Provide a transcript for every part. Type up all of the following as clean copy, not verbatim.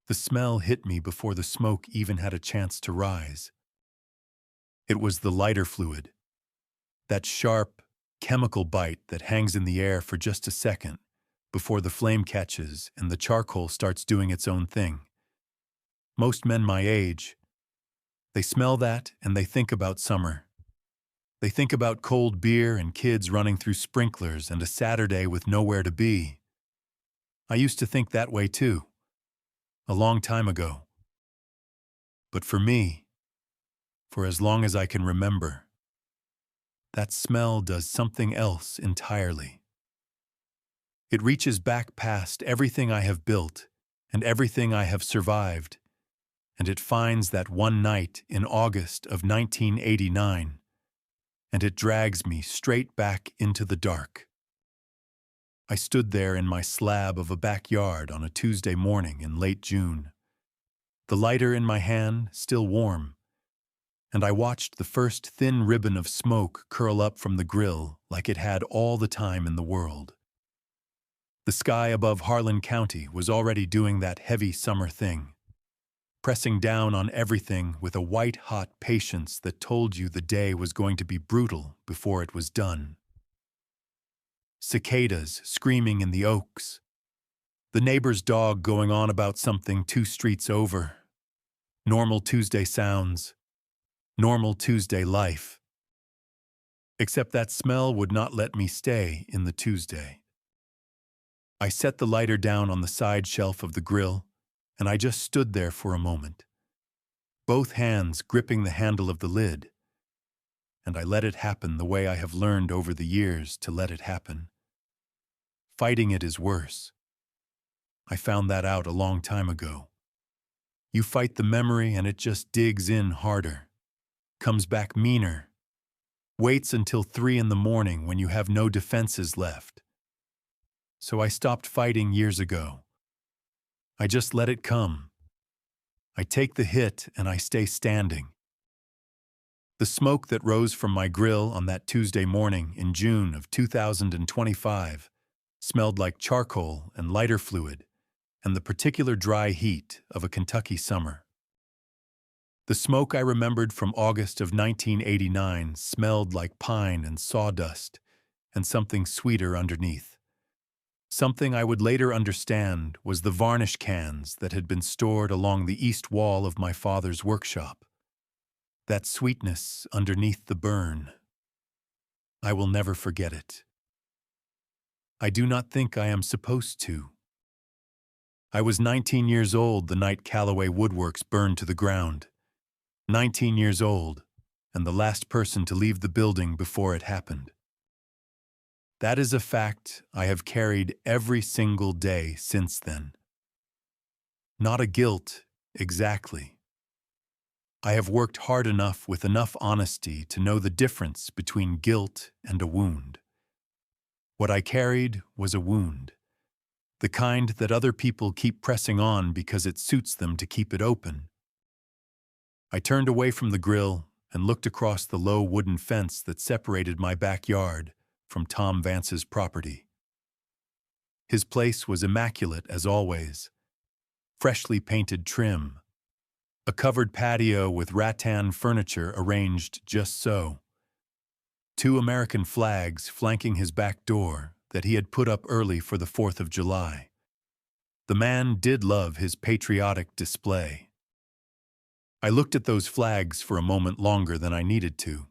The smell hit me before the smoke even had a chance to rise. It was the lighter fluid, that sharp, chemical bite that hangs in the air for just a second before the flame catches and the charcoal starts doing its own thing. Most men my age, they smell that and they think about summer. They think about cold beer and kids running through sprinklers and a Saturday with nowhere to be. I used to think that way too, a long time ago. But for me, for as long as I can remember, that smell does something else entirely. It reaches back past everything I have built and everything I have survived, and it finds that one night in August of 1989, and it drags me straight back into the dark. I stood there in my slab of a backyard on a Tuesday morning in late June, the lighter in my hand still warm, and I watched the first thin ribbon of smoke curl up from the grill like it had all the time in the world. The sky above Harlan County was already doing that heavy summer thing, pressing down on everything with a white-hot patience that told you the day was going to be brutal before it was done. Cicadas screaming in the oaks, the neighbor's dog going on about something 2 streets over, normal Tuesday sounds, normal Tuesday life. Except that smell would not let me stay in the Tuesday. I set the lighter down on the side shelf of the grill, and I just stood there for a moment, both hands gripping the handle of the lid, and I let it happen the way I have learned over the years to let it happen. Fighting it is worse. I found that out a long time ago. You fight the memory and it just digs in harder, comes back meaner, waits until 3 in the morning when you have no defenses left. So I stopped fighting years ago. I just let it come. I take the hit and I stay standing. The smoke that rose from my grill on that Tuesday morning in June of 2025 smelled like charcoal and lighter fluid and the particular dry heat of a Kentucky summer. The smoke I remembered from August of 1989 smelled like pine and sawdust and something sweeter underneath. Something I would later understand was the varnish cans that had been stored along the east wall of my father's workshop. That sweetness underneath the burn. I will never forget it. I do not think I am supposed to. I was 19 years old the night Calloway Woodworks burned to the ground. 19 years old, and the last person to leave the building before it happened. That is a fact I have carried every single day since then. Not a guilt, exactly. I have worked hard enough with enough honesty to know the difference between guilt and a wound. What I carried was a wound, the kind that other people keep pressing on because it suits them to keep it open. I turned away from the grill and looked across the low wooden fence that separated my backyard from Tom Vance's property. His place was immaculate as always, freshly painted trim, a covered patio with rattan furniture arranged just so, 2 American flags flanking his back door that he had put up early for the 4th of July. The man did love his patriotic display. I looked at those flags for a moment longer than I needed to.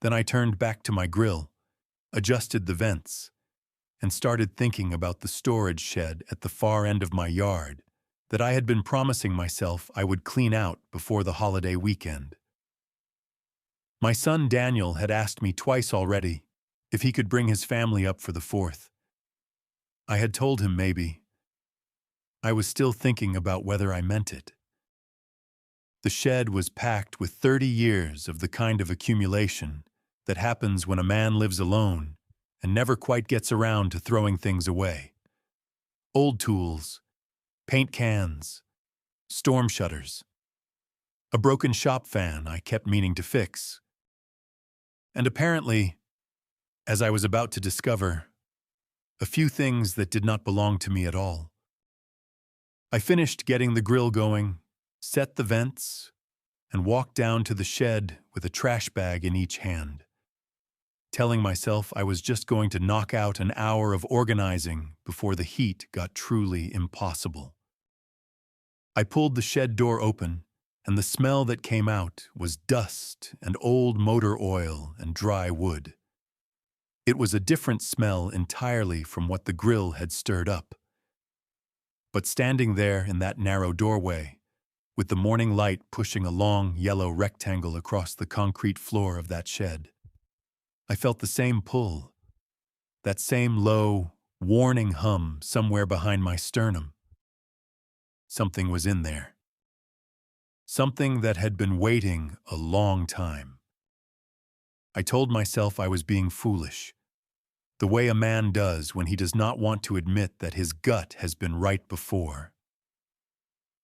Then I turned back to my grill, adjusted the vents, and started thinking about the storage shed at the far end of my yard that I had been promising myself I would clean out before the holiday weekend. My son Daniel had asked me twice already if he could bring his family up for the 4th. I had told him maybe. I was still thinking about whether I meant it. The shed was packed with 30 years of the kind of accumulation that happens when a man lives alone and never quite gets around to throwing things away. Old tools, paint cans, storm shutters, a broken shop fan I kept meaning to fix. And apparently, as I was about to discover, a few things that did not belong to me at all. I finished getting the grill going, set the vents, and walked down to the shed with a trash bag in each hand, telling myself I was just going to knock out an hour of organizing before the heat got truly impossible. I pulled the shed door open, and the smell that came out was dust and old motor oil and dry wood. It was a different smell entirely from what the grill had stirred up. But standing there in that narrow doorway, with the morning light pushing a long yellow rectangle across the concrete floor of that shed, I felt the same pull, that same low, warning hum somewhere behind my sternum. Something was in there. Something that had been waiting a long time. I told myself I was being foolish, the way a man does when he does not want to admit that his gut has been right before.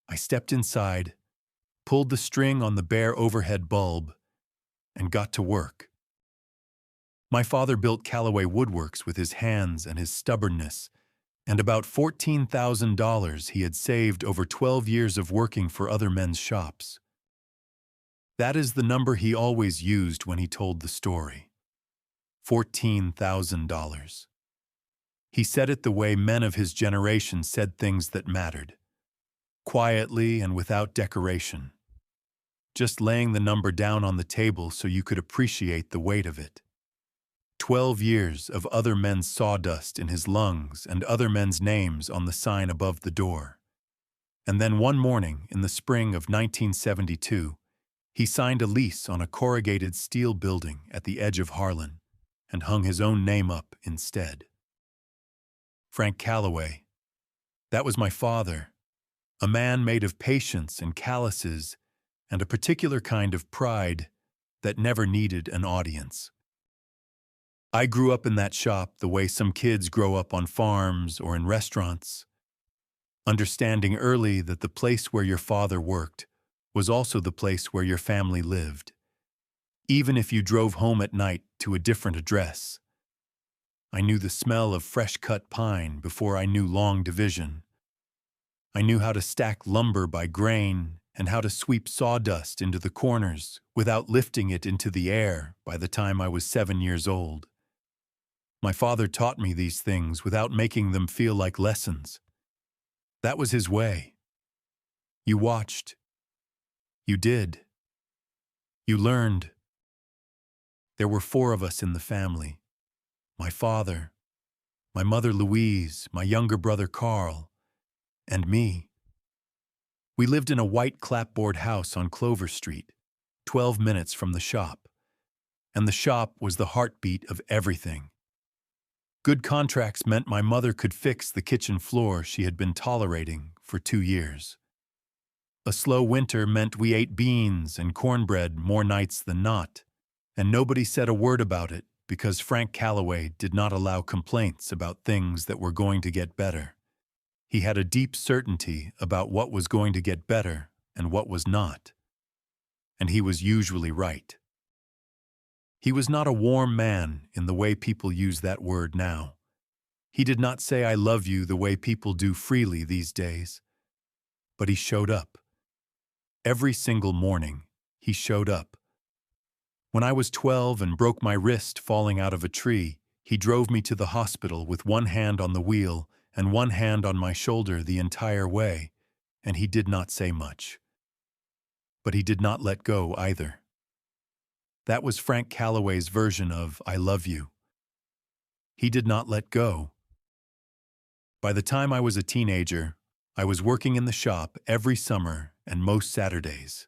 I stepped inside, pulled the string on the bare overhead bulb, and got to work. My father built Calloway Woodworks with his hands and his stubbornness, and about $14,000 he had saved over 12 years of working for other men's shops. That is the number he always used when he told the story. $14,000. He said it the way men of his generation said things that mattered, quietly and without decoration, just laying the number down on the table so you could appreciate the weight of it. 12 years of other men's sawdust in his lungs and other men's names on the sign above the door. And then one morning in the spring of 1972, he signed a lease on a corrugated steel building at the edge of Harlan and hung his own name up instead. Frank Calloway. That was my father, a man made of patience and calluses and a particular kind of pride that never needed an audience. I grew up in that shop the way some kids grow up on farms or in restaurants, understanding early that the place where your father worked was also the place where your family lived, even if you drove home at night to a different address. I knew the smell of fresh-cut pine before I knew long division. I knew how to stack lumber by grain and how to sweep sawdust into the corners without lifting it into the air by the time I was 7 years old. My father taught me these things without making them feel like lessons. That was his way. You watched. You did. You learned. There were 4 of us in the family. My father, my mother Louise, my younger brother Carl, and me. We lived in a white clapboard house on Clover Street, 12 minutes from the shop. And the shop was the heartbeat of everything. Good contracts meant my mother could fix the kitchen floor she had been tolerating for 2 years. A slow winter meant we ate beans and cornbread more nights than not, and nobody said a word about it because Frank Calloway did not allow complaints about things that were going to get better. He had a deep certainty about what was going to get better and what was not, and he was usually right. He was not a warm man in the way people use that word now. He did not say I love you the way people do freely these days. But he showed up. Every single morning, he showed up. When I was 12 and broke my wrist falling out of a tree, he drove me to the hospital with one hand on the wheel and one hand on my shoulder the entire way, and he did not say much. But he did not let go either. That was Frank Calloway's version of I love you. He did not let go. By the time I was a teenager, I was working in the shop every summer and most Saturdays.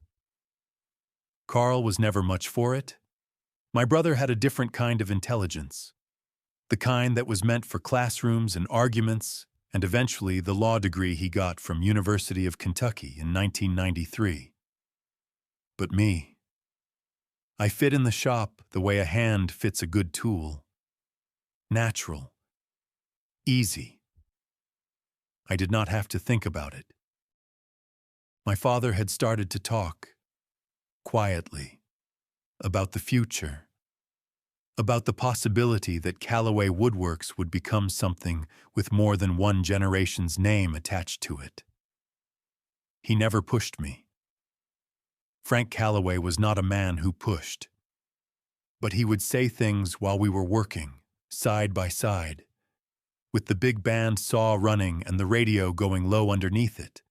Carl was never much for it. My brother had a different kind of intelligence, the kind that was meant for classrooms and arguments, and eventually the law degree he got from University of Kentucky in 1993. But me, I fit in the shop the way a hand fits a good tool. Natural. Easy. I did not have to think about it. My father had started to talk, quietly, about the future, about the possibility that Calloway Woodworks would become something with more than one generation's name attached to it. He never pushed me. Frank Calloway was not a man who pushed. But he would say things while we were working, side by side, with the big band saw running and the radio going low underneath it.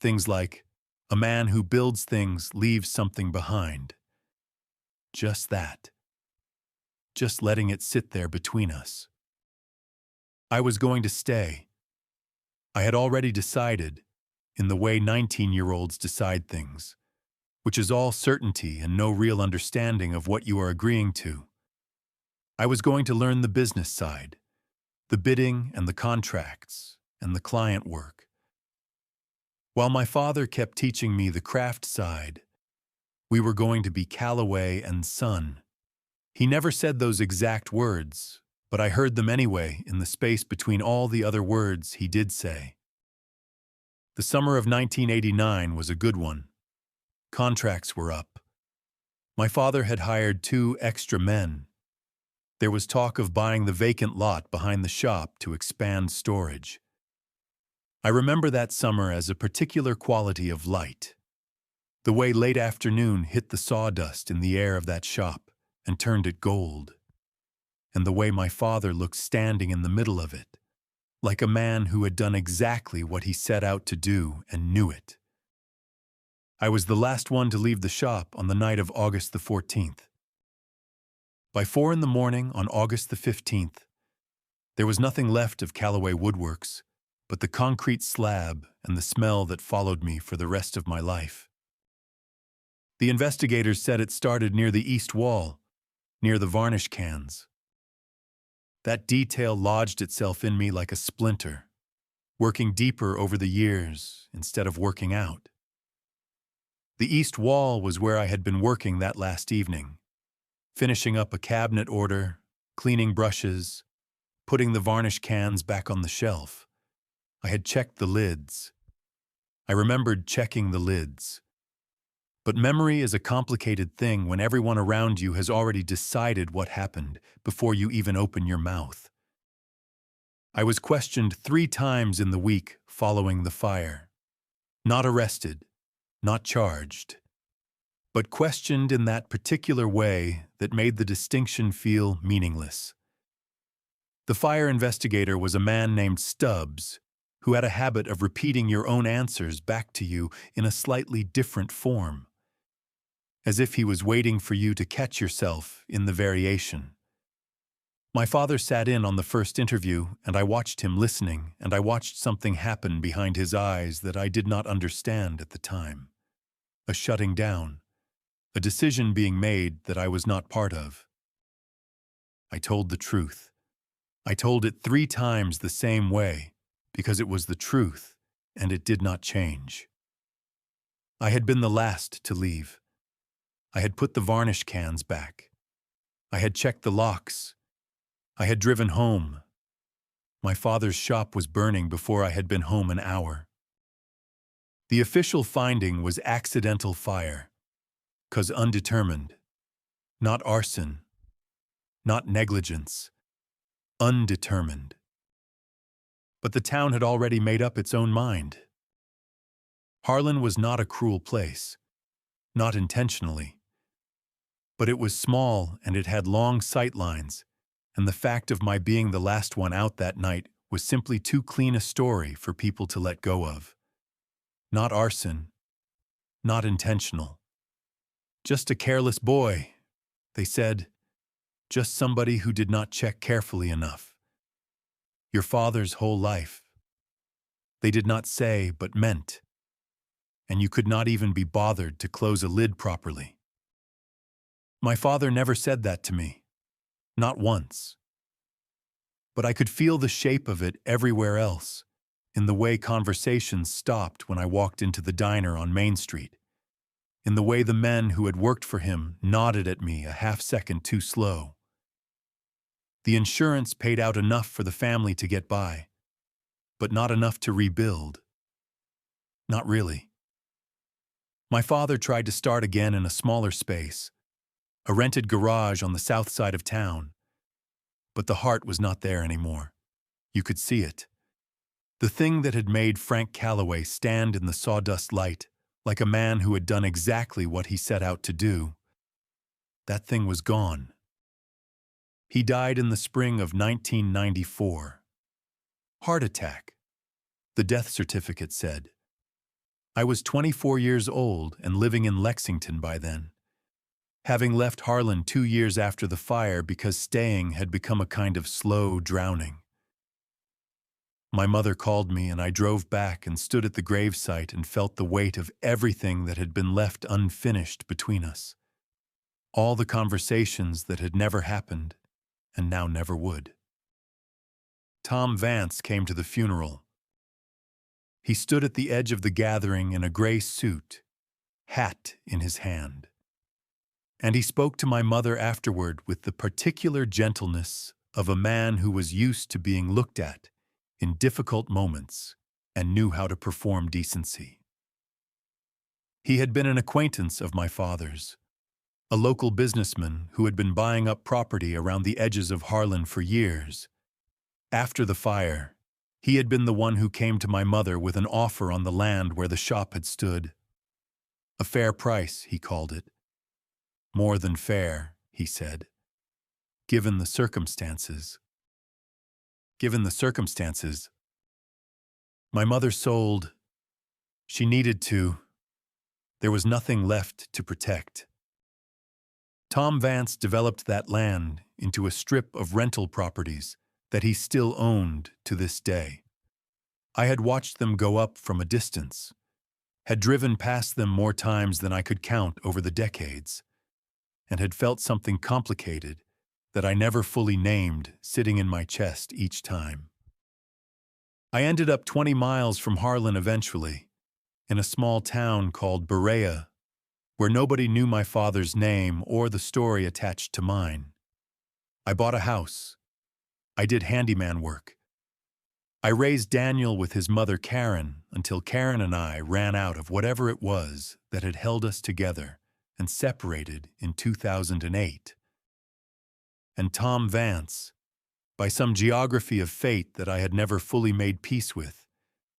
Things like, "A man who builds things leaves something behind." Just that. Just letting it sit there between us. I was going to stay. I had already decided, in the way 19-year-olds decide things, which is all certainty and no real understanding of what you are agreeing to. I was going to learn the business side, the bidding and the contracts and the client work. While my father kept teaching me the craft side, we were going to be Calloway and Son. He never said those exact words, but I heard them anyway in the space between all the other words he did say. The summer of 1989 was a good one. Contracts were up. My father had hired 2 extra men. There was talk of buying the vacant lot behind the shop to expand storage. I remember that summer as a particular quality of light. The way late afternoon hit the sawdust in the air of that shop and turned it gold. And the way my father looked standing in the middle of it, like a man who had done exactly what he set out to do and knew it. I was the last one to leave the shop on the night of August the 14th. By 4 in the morning on August the 15th, there was nothing left of Calloway Woodworks but the concrete slab and the smell that followed me for the rest of my life. The investigators said it started near the east wall, near the varnish cans. That detail lodged itself in me like a splinter, working deeper over the years instead of working out. The east wall was where I had been working that last evening, finishing up a cabinet order, cleaning brushes, putting the varnish cans back on the shelf. I had checked the lids. I remembered checking the lids. But memory is a complicated thing when everyone around you has already decided what happened before you even open your mouth. I was questioned 3 times in the week following the fire. Not arrested, not charged, but questioned in that particular way that made the distinction feel meaningless. The fire investigator was a man named Stubbs, who had a habit of repeating your own answers back to you in a slightly different form, as if he was waiting for you to catch yourself in the variation. My father sat in on the first interview, and I watched him listening, and I watched something happen behind his eyes that I did not understand at the time. A shutting down, a decision being made that I was not part of. I told the truth. I told it 3 times the same way, because it was the truth, and it did not change. I had been the last to leave. I had put the varnish cans back. I had checked the locks. I had driven home. My father's shop was burning before I had been home an hour. The official finding was accidental fire, 'cause undetermined. Not arson. Not negligence. Undetermined. But the town had already made up its own mind. Harlan was not a cruel place. Not intentionally. But it was small and it had long sight lines, and the fact of my being the last one out that night was simply too clean a story for people to let go of. Not arson. Not intentional. Just a careless boy, they said. Just somebody who did not check carefully enough. Your father's whole life. They did not say, but meant. And you could not even be bothered to close a lid properly. My father never said that to me. Not once. But I could feel the shape of it everywhere else, in the way conversations stopped when I walked into the diner on Main Street, in the way the men who had worked for him nodded at me a half-second too slow. The insurance paid out enough for the family to get by, but not enough to rebuild. Not really. My father tried to start again in a smaller space, a rented garage on the south side of town, but the heart was not there anymore. You could see it. The thing that had made Frank Calloway stand in the sawdust light like a man who had done exactly what he set out to do. That thing was gone. He died in the spring of 1994. Heart attack, the death certificate said. I was 24 years old and living in Lexington by then, having left Harlan 2 years after the fire because staying had become a kind of slow drowning. My mother called me and I drove back and stood at the gravesite and felt the weight of everything that had been left unfinished between us. All the conversations that had never happened and now never would. Tom Vance came to the funeral. He stood at the edge of the gathering in a gray suit, hat in his hand. And he spoke to my mother afterward with the particular gentleness of a man who was used to being looked at in difficult moments and knew how to perform decency. He had been an acquaintance of my father's, a local businessman who had been buying up property around the edges of Harlan for years. After the fire, he had been the one who came to my mother with an offer on the land where the shop had stood. A fair price, he called it. More than fair, he said. Given the circumstances. Given the circumstances. My mother sold. She needed to. There was nothing left to protect. Tom Vance developed that land into a strip of rental properties that he still owned to this day. I had watched them go up from a distance, had driven past them more times than I could count over the decades, and had felt something complicated that I never fully named sitting in my chest each time. I ended up 20 miles from Harlan eventually, in a small town called Berea, where nobody knew my father's name or the story attached to mine. I bought a house. I did handyman work. I raised Daniel with his mother Karen until Karen and I ran out of whatever it was that had held us together and separated in 2008. And Tom Vance, by some geography of fate that I had never fully made peace with,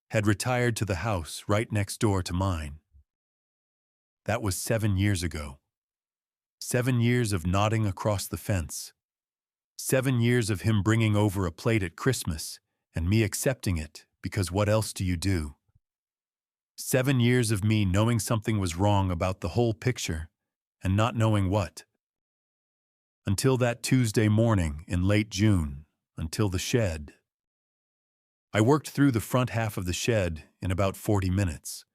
had retired to the house right next door to mine. That was 7 years ago. 7 years of nodding across the fence. 7 years of him bringing over a plate at Christmas and me accepting it because what else do you do? 7 years of me knowing something was wrong about the whole picture and not knowing what. Until that Tuesday morning in late June, until the shed. I worked through the front half of the shed in about 40 minutes,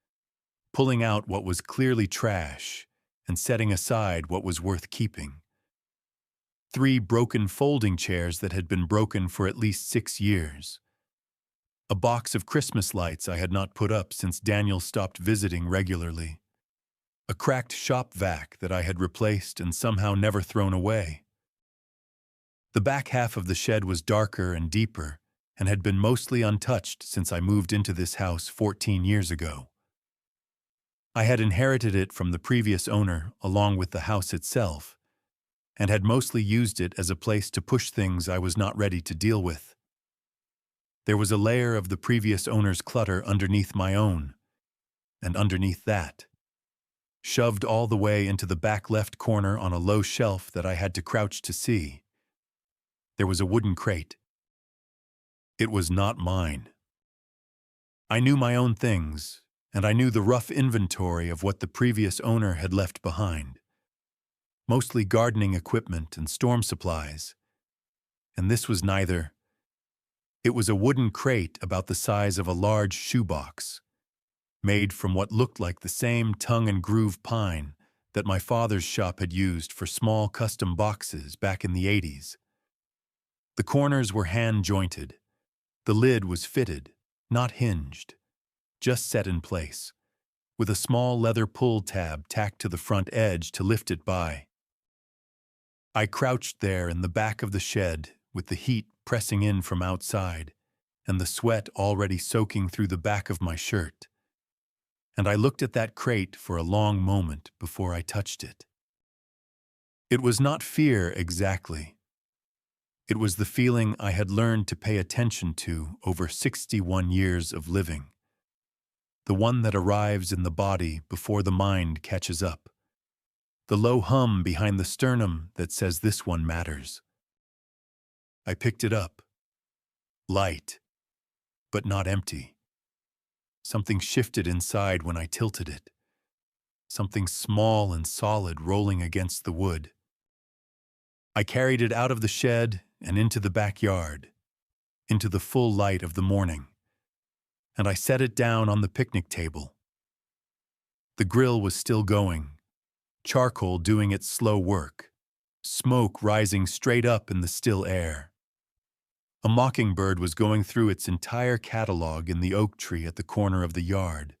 pulling out what was clearly trash and setting aside what was worth keeping. 3 broken folding chairs that had been broken for at least 6 years. A box of Christmas lights I had not put up since Daniel stopped visiting regularly. A cracked shop vac that I had replaced and somehow never thrown away. The back half of the shed was darker and deeper and had been mostly untouched since I moved into this house 14 years ago. I had inherited it from the previous owner along with the house itself, and had mostly used it as a place to push things I was not ready to deal with. There was a layer of the previous owner's clutter underneath my own, and underneath that, shoved all the way into the back left corner on a low shelf that I had to crouch to see, there was a wooden crate. It was not mine. I knew my own things, and I knew the rough inventory of what the previous owner had left behind. Mostly gardening equipment and storm supplies. And this was neither. It was a wooden crate about the size of a large shoebox, made from what looked like the same tongue and groove pine that my father's shop had used for small custom boxes back in the 80s. The corners were hand-jointed. The lid was fitted, not hinged, just set in place, with a small leather pull tab tacked to the front edge to lift it by. I crouched there in the back of the shed with the heat pressing in from outside and the sweat already soaking through the back of my shirt. And I looked at that crate for a long moment before I touched it. It was not fear exactly. It was the feeling I had learned to pay attention to over 61 years of living. The one that arrives in the body before the mind catches up. The low hum behind the sternum that says this one matters. I picked it up. Light, but not empty. Something shifted inside when I tilted it. Something small and solid rolling against the wood. I carried it out of the shed and into the backyard, into the full light of the morning, and I set it down on the picnic table. The grill was still going, charcoal doing its slow work, smoke rising straight up in the still air. A mockingbird was going through its entire catalog in the oak tree at the corner of the yard.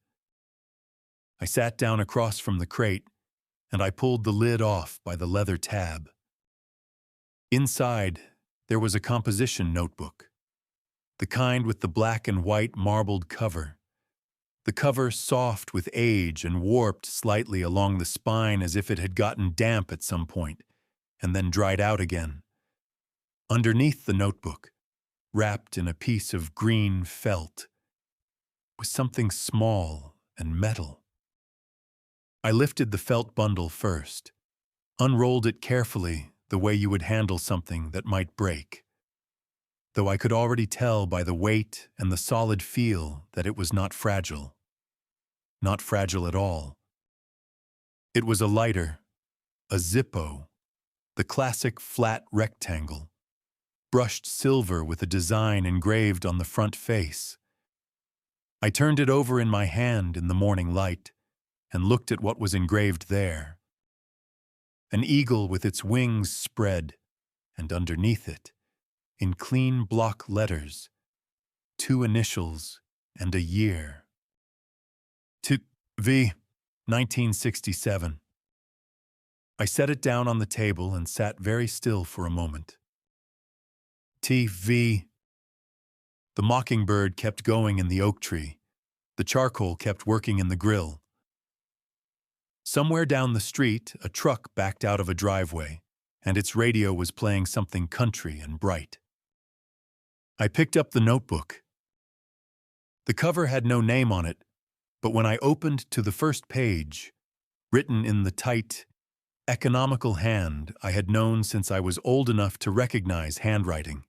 I sat down across from the crate, and I pulled the lid off by the leather tab. Inside, there was a composition notebook, the kind with the black and white marbled cover. The cover soft with age and warped slightly along the spine as if it had gotten damp at some point, and then dried out again. Underneath the notebook, wrapped in a piece of green felt, was something small and metal. I lifted the felt bundle first, unrolled it carefully the way you would handle something that might break, though I could already tell by the weight and the solid feel that it was not fragile. Not fragile at all. It was a lighter, a Zippo, the classic flat rectangle, brushed silver with a design engraved on the front face. I turned it over in my hand in the morning light and looked at what was engraved there. An eagle with its wings spread, and underneath it, in clean block letters, 2 initials and a year. V. 1967. I set it down on the table and sat very still for a moment. TV. The mockingbird kept going in the oak tree. The charcoal kept working in the grill. Somewhere down the street, a truck backed out of a driveway, and its radio was playing something country and bright. I picked up the notebook. The cover had no name on it, but when I opened to the first page, written in the tight, economical hand I had known since I was old enough to recognize handwriting,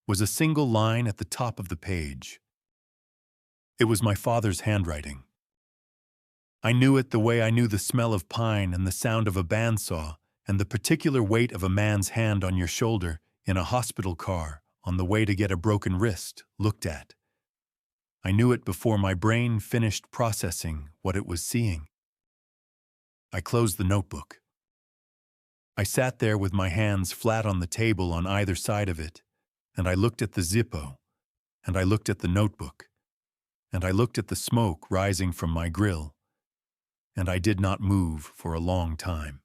was a single line at the top of the page. It was my father's handwriting. I knew it the way I knew the smell of pine and the sound of a bandsaw and the particular weight of a man's hand on your shoulder in a hospital car on the way to get a broken wrist looked at. I knew it before my brain finished processing what it was seeing. I closed the notebook. I sat there with my hands flat on the table on either side of it, and I looked at the Zippo, and I looked at the notebook, and I looked at the smoke rising from my grill, and I did not move for a long time.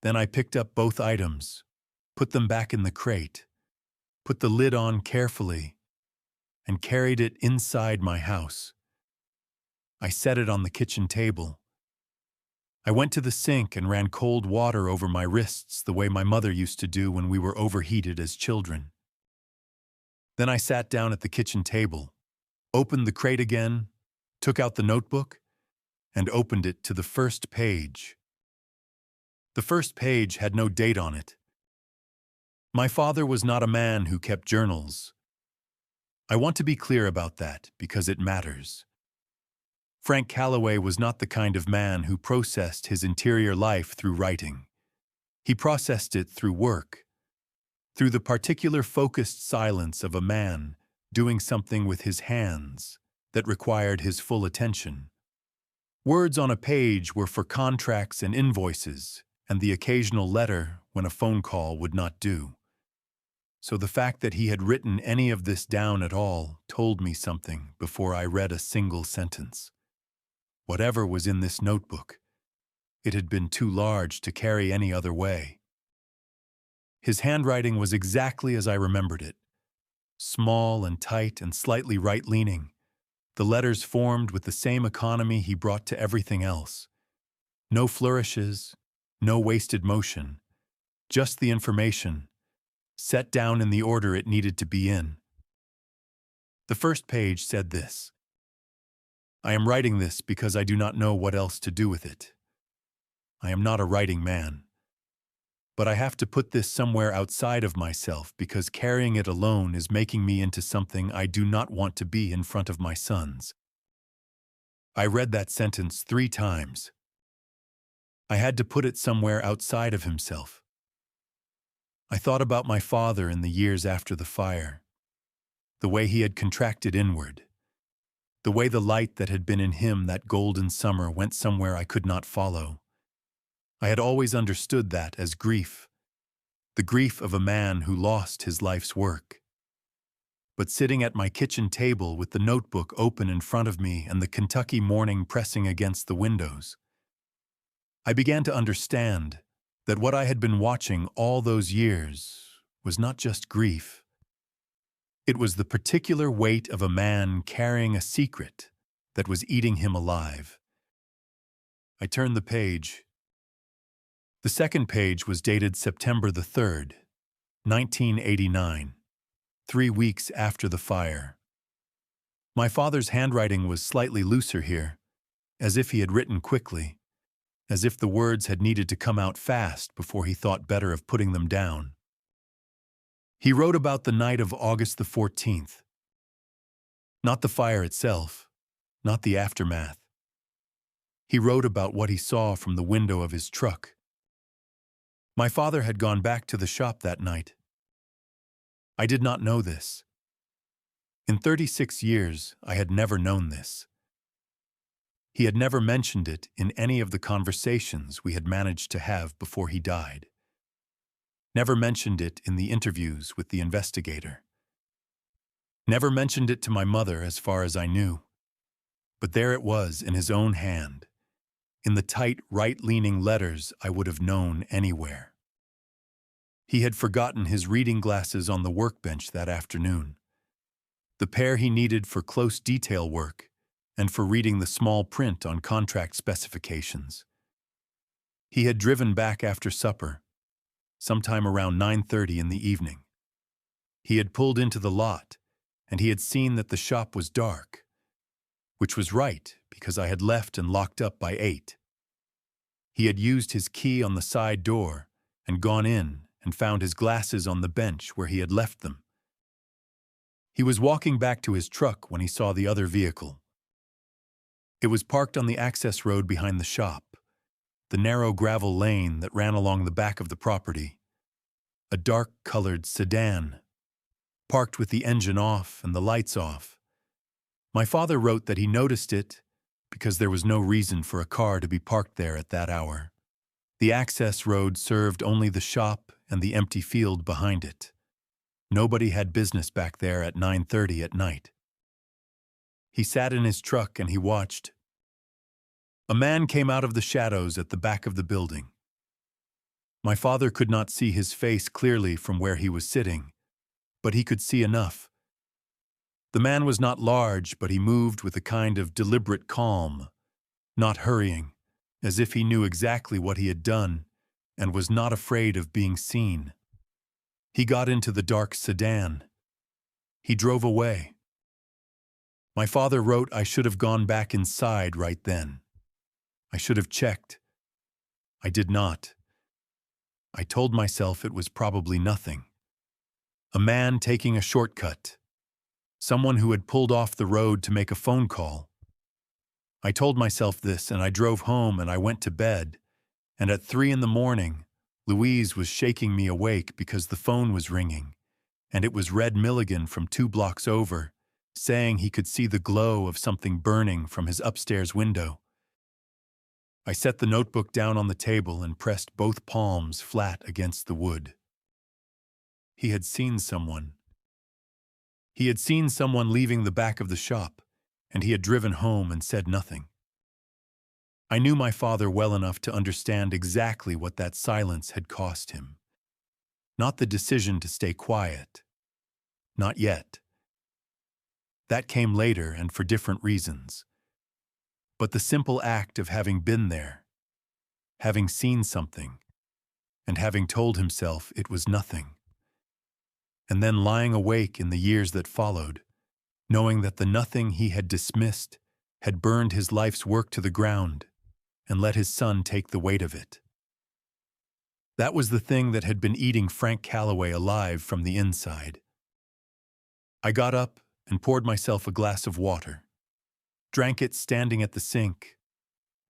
Then I picked up both items, put them back in the crate, put the lid on carefully, and carried it inside my house. I set it on the kitchen table. I went to the sink and ran cold water over my wrists the way my mother used to do when we were overheated as children. Then I sat down at the kitchen table, opened the crate again, took out the notebook, and opened it to the first page. The first page had no date on it. My father was not a man who kept journals. I want to be clear about that because it matters. Frank Calloway was not the kind of man who processed his interior life through writing. He processed it through work, through the particular focused silence of a man doing something with his hands that required his full attention. Words on a page were for contracts and invoices, and the occasional letter when a phone call would not do. So the fact that he had written any of this down at all told me something before I read a single sentence. Whatever was in this notebook, it had been too large to carry any other way. His handwriting was exactly as I remembered it, small and tight and slightly right-leaning. The letters formed with the same economy he brought to everything else. No flourishes, no wasted motion, just the information, set down in the order it needed to be in. The first page said this: I am writing this because I do not know what else to do with it. I am not a writing man. But I have to put this somewhere outside of myself because carrying it alone is making me into something I do not want to be in front of my sons. I read that sentence 3 times. I had to put it somewhere outside of himself. I thought about my father in the years after the fire, the way he had contracted inward, the way the light that had been in him that golden summer went somewhere I could not follow. I had always understood that as grief, the grief of a man who lost his life's work. But sitting at my kitchen table with the notebook open in front of me and the Kentucky morning pressing against the windows, I began to understand that what I had been watching all those years was not just grief. It was the particular weight of a man carrying a secret that was eating him alive. I turned the page. The second page was dated September the 3rd, 1989, 3 weeks after the fire. My father's handwriting was slightly looser here, as if he had written quickly, as if the words had needed to come out fast before he thought better of putting them down. He wrote about the night of August the 14th. Not the fire itself, not the aftermath. He wrote about what he saw from the window of his truck. My father had gone back to the shop that night. I did not know this. In 36 years, I had never known this. He had never mentioned it in any of the conversations we had managed to have before he died. Never mentioned it in the interviews with the investigator. Never mentioned it to my mother as far as I knew. But there it was in his own hand, in the tight, right-leaning letters I would have known anywhere. He had forgotten his reading glasses on the workbench that afternoon, the pair he needed for close detail work and for reading the small print on contract specifications. He had driven back after supper, sometime around 9:30 in the evening. He had pulled into the lot, and he had seen that the shop was dark, which was right because I had left and locked up by 8. He had used his key on the side door and gone in and found his glasses on the bench where he had left them. He was walking back to his truck when he saw the other vehicle. It was parked on the access road behind the shop, the narrow gravel lane that ran along the back of the property. A dark-colored sedan, parked with the engine off and the lights off. My father wrote that he noticed it because there was no reason for a car to be parked there at that hour. The access road served only the shop and the empty field behind it. Nobody had business back there at 9:30 at night. He sat in his truck and he watched. A man came out of the shadows at the back of the building. My father could not see his face clearly from where he was sitting, but he could see enough. The man was not large, but he moved with a kind of deliberate calm, not hurrying, as if he knew exactly what he had done and was not afraid of being seen. He got into the dark sedan. He drove away. My father wrote I should have gone back inside right then. I should have checked. I did not. I told myself it was probably nothing. A man taking a shortcut. Someone who had pulled off the road to make a phone call. I told myself this and I drove home and I went to bed. And at 3 in the morning, Louise was shaking me awake because the phone was ringing, and it was Red Milligan from 2 blocks over, saying he could see the glow of something burning from his upstairs window. I set the notebook down on the table and pressed both palms flat against the wood. He had seen someone. He had seen someone leaving the back of the shop, and he had driven home and said nothing. I knew my father well enough to understand exactly what that silence had cost him. Not the decision to stay quiet. Not yet. That came later and for different reasons. But the simple act of having been there, having seen something, and having told himself it was nothing. and then lying awake in the years that followed, knowing that the nothing he had dismissed had burned his life's work to the ground and let his son take the weight of it. That was the thing that had been eating Frank Calloway alive from the inside. I got up and poured myself a glass of water, drank it standing at the sink,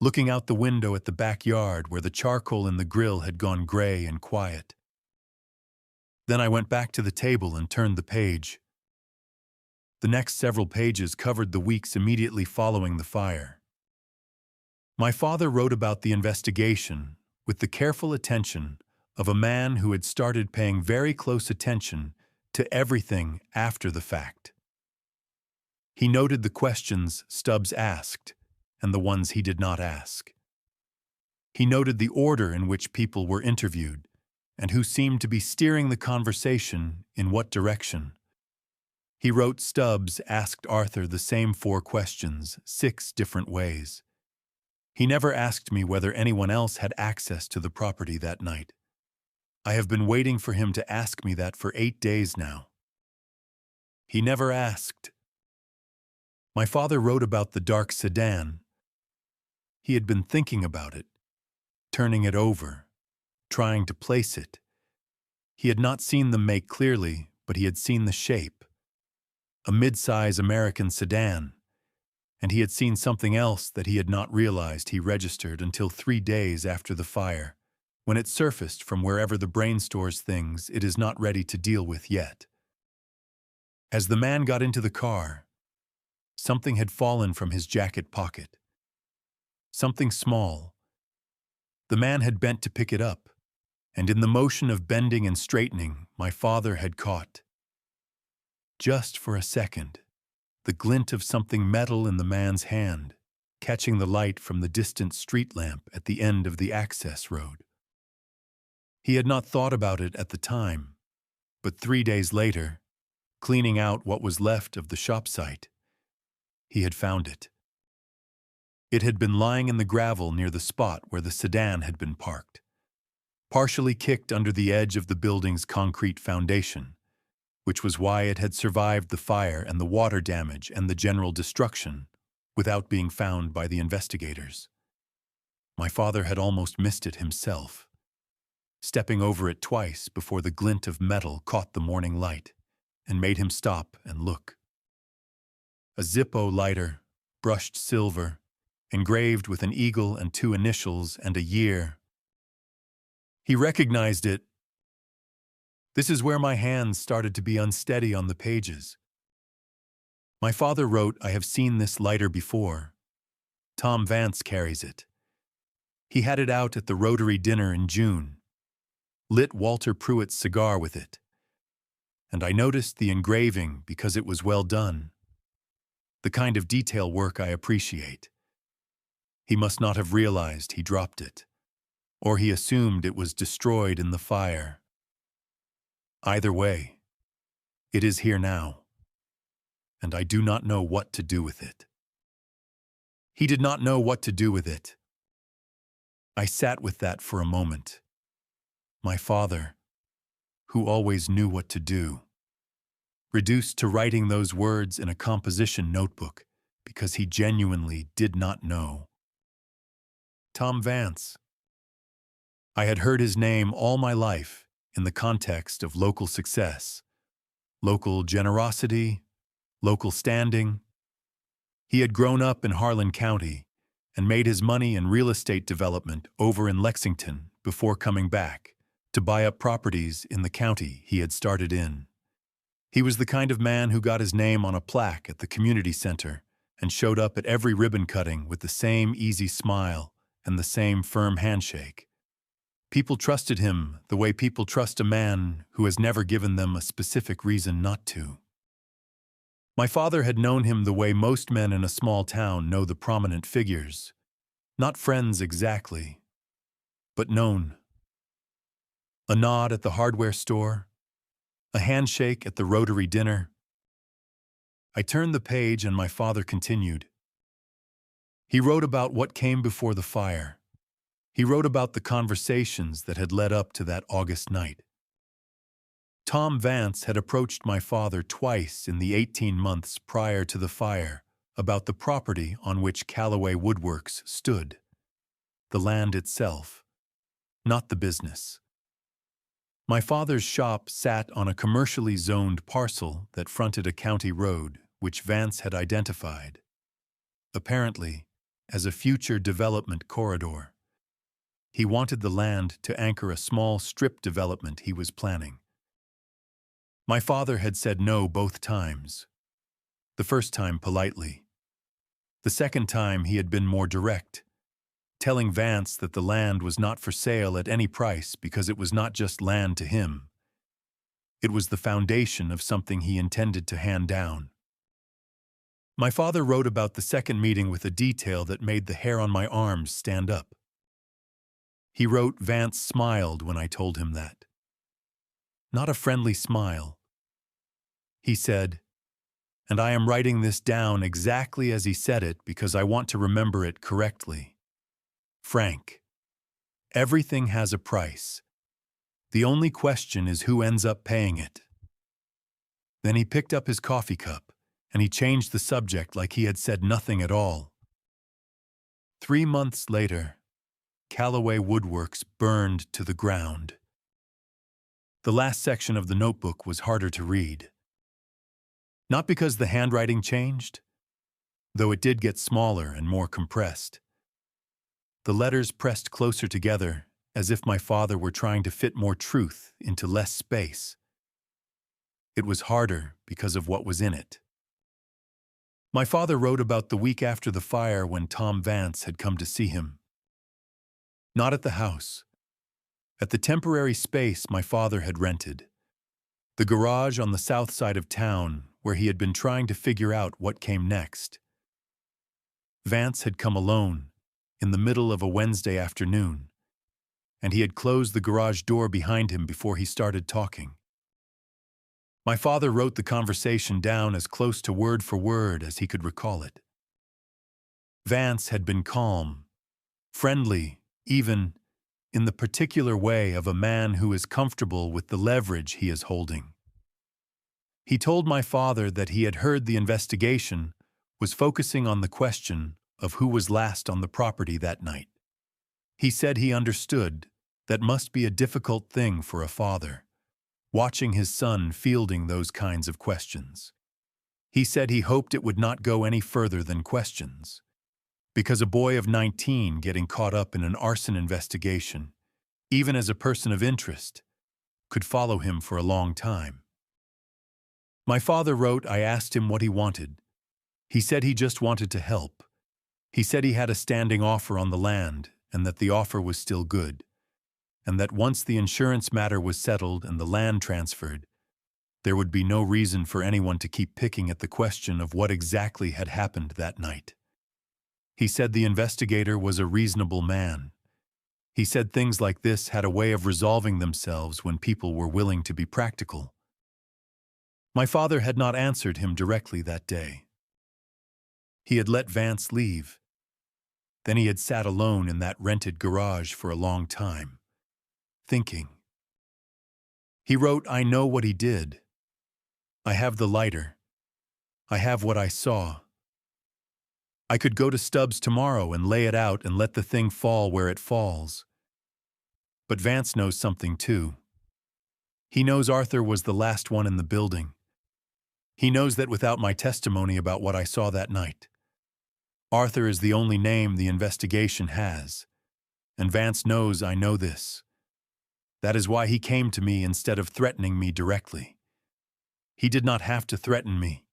looking out the window at the backyard where the charcoal in the grill had gone gray and quiet. Then I went back to the table and turned the page. The next several pages covered the weeks immediately following the fire. My father wrote about the investigation with the careful attention of a man who had started paying very close attention to everything after the fact. He noted the questions Stubbs asked and the ones he did not ask. He noted the order in which people were interviewed and who seemed to be steering the conversation in what direction. He wrote Stubbs asked Arthur the same 4 questions 6 different ways. He never asked me whether anyone else had access to the property that night. I have been waiting for him to ask me that for 8 days now. He never asked. My father wrote about the dark sedan. He had been thinking about it, turning it over, trying to place it. He had not seen the make clearly, but he had seen the shape. A mid-size American sedan, and he had seen something else that he had not realized he registered until 3 days after the fire, when it surfaced from wherever the brain stores things it is not ready to deal with yet. As the man got into the car, something had fallen from his jacket pocket. Something small. The man had bent to pick it up, and in the motion of bending and straightening, my father had caught, just for a second, the glint of something metal in the man's hand, catching the light from the distant street lamp at the end of the access road. He had not thought about it at the time, but 3 days later, cleaning out what was left of the shop site, he had found it. It had been lying in the gravel near the spot where the sedan had been parked, partially kicked under the edge of the building's concrete foundation, which was why it had survived the fire and the water damage and the general destruction without being found by the investigators. My father had almost missed it himself, stepping over it twice before the glint of metal caught the morning light and made him stop and look. A Zippo lighter, brushed silver, engraved with an eagle and 2 initials and a year. He recognized it. This is where my hands started to be unsteady on the pages. My father wrote, "I have seen this lighter before. Tom Vance carries it. He had it out at the Rotary dinner in June, lit Walter Pruitt's cigar with it. And I noticed the engraving because it was well done. The kind of detail work I appreciate. He must not have realized he dropped it, or he assumed it was destroyed in the fire. Either way, it is here now, and I do not know what to do with it." He did not know what to do with it. I sat with that for a moment. My father, who always knew what to do, reduced to writing those words in a composition notebook because he genuinely did not know. Tom Vance. I had heard his name all my life in the context of local success, local generosity, local standing. He had grown up in Harlan County and made his money in real estate development over in Lexington before coming back to buy up properties in the county he had started in. He was the kind of man who got his name on a plaque at the community center and showed up at every ribbon cutting with the same easy smile and the same firm handshake. People trusted him the way people trust a man who has never given them a specific reason not to. My father had known him the way most men in a small town know the prominent figures. Not friends exactly, but known. A nod at the hardware store, a handshake at the Rotary dinner. I turned the page and my father continued. He wrote about what came before the fire. He wrote about the conversations that had led up to that August night. Tom Vance had approached my father twice in the 18 months prior to the fire about the property on which Calloway Woodworks stood. The land itself, not the business. My father's shop sat on a commercially zoned parcel that fronted a county road, which Vance had identified, apparently, as a future development corridor. He wanted the land to anchor a small strip development he was planning. My father had said no both times. The first time politely. The second time he had been more direct, telling Vance that the land was not for sale at any price because it was not just land to him. It was the foundation of something he intended to hand down. My father wrote about the second meeting with a detail that made the hair on my arms stand up. He wrote Vance smiled when I told him that. Not a friendly smile. He said, and I am writing this down exactly as he said it because I want to remember it correctly. Frank, everything has a price. The only question is who ends up paying it. Then he picked up his coffee cup, and he changed the subject like he had said nothing at all. 3 months later, Calloway Woodworks burned to the ground. The last section of the notebook was harder to read. Not because the handwriting changed, though it did get smaller and more compressed. The letters pressed closer together, as if my father were trying to fit more truth into less space. It was harder because of what was in it. My father wrote about the week after the fire when Tom Vance had come to see him. Not at the house. At the temporary space my father had rented. The garage on the south side of town where he had been trying to figure out what came next. Vance had come alone, in the middle of a Wednesday afternoon, and he had closed the garage door behind him before he started talking. My father wrote the conversation down as close to word for word as he could recall it. Vance had been calm, friendly, even in the particular way of a man who is comfortable with the leverage he is holding. He told my father that he had heard the investigation was focusing on the question of who was last on the property that night. He said he understood that must be a difficult thing for a father, watching his son fielding those kinds of questions. He said he hoped it would not go any further than questions, because a boy of 19 getting caught up in an arson investigation, even as a person of interest, could follow him for a long time. My father wrote I asked him what he wanted. He said he just wanted to help. He said he had a standing offer on the land and that the offer was still good, and that once the insurance matter was settled and the land transferred, there would be no reason for anyone to keep picking at the question of what exactly had happened that night. He said the investigator was a reasonable man. He said things like this had a way of resolving themselves when people were willing to be practical. My father had not answered him directly that day. He had let Vance leave. Then he had sat alone in that rented garage for a long time, thinking. He wrote, I know what he did. I have the lighter. I have what I saw. I could go to Stubbs tomorrow and lay it out and let the thing fall where it falls. But Vance knows something too. He knows Arthur was the last one in the building. He knows that without my testimony about what I saw that night, Arthur is the only name the investigation has, and Vance knows I know this. That is why he came to me instead of threatening me directly. He did not have to threaten me.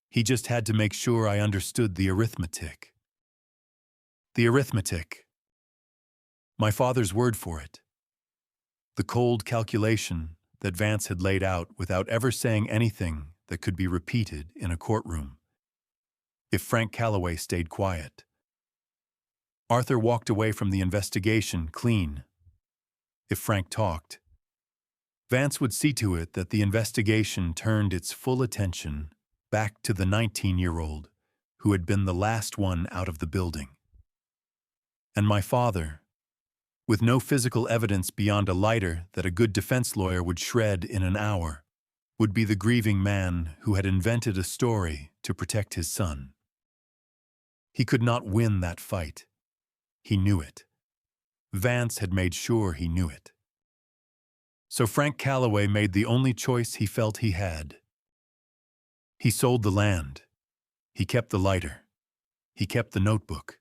He just had to make sure I understood the arithmetic. The arithmetic. My father's word for it. The cold calculation that Vance had laid out without ever saying anything that could be repeated in a courtroom. If Frank Calloway stayed quiet. Arthur walked away from the investigation clean. If Frank talked, Vance would see to it that the investigation turned its full attention back to the 19-year-old who had been the last one out of the building. And my father, with no physical evidence beyond a lighter that a good defense lawyer would shred in an hour, would be the grieving man who had invented a story to protect his son. He could not win that fight. He knew it. Vance had made sure he knew it. So Frank Calloway made the only choice he felt he had. He sold the land. He kept the lighter. He kept the notebook.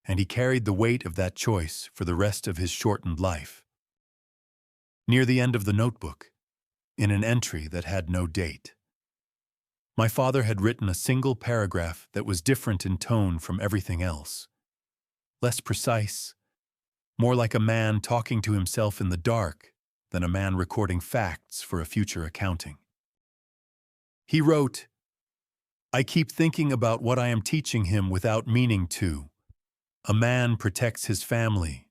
And he carried the weight of that choice for the rest of his shortened life. Near the end of the notebook, in an entry that had no date, my father had written a single paragraph that was different in tone from everything else. Less precise, more like a man talking to himself in the dark than a man recording facts for a future accounting. He wrote, "I keep thinking about what I am teaching him without meaning to. A man protects his family.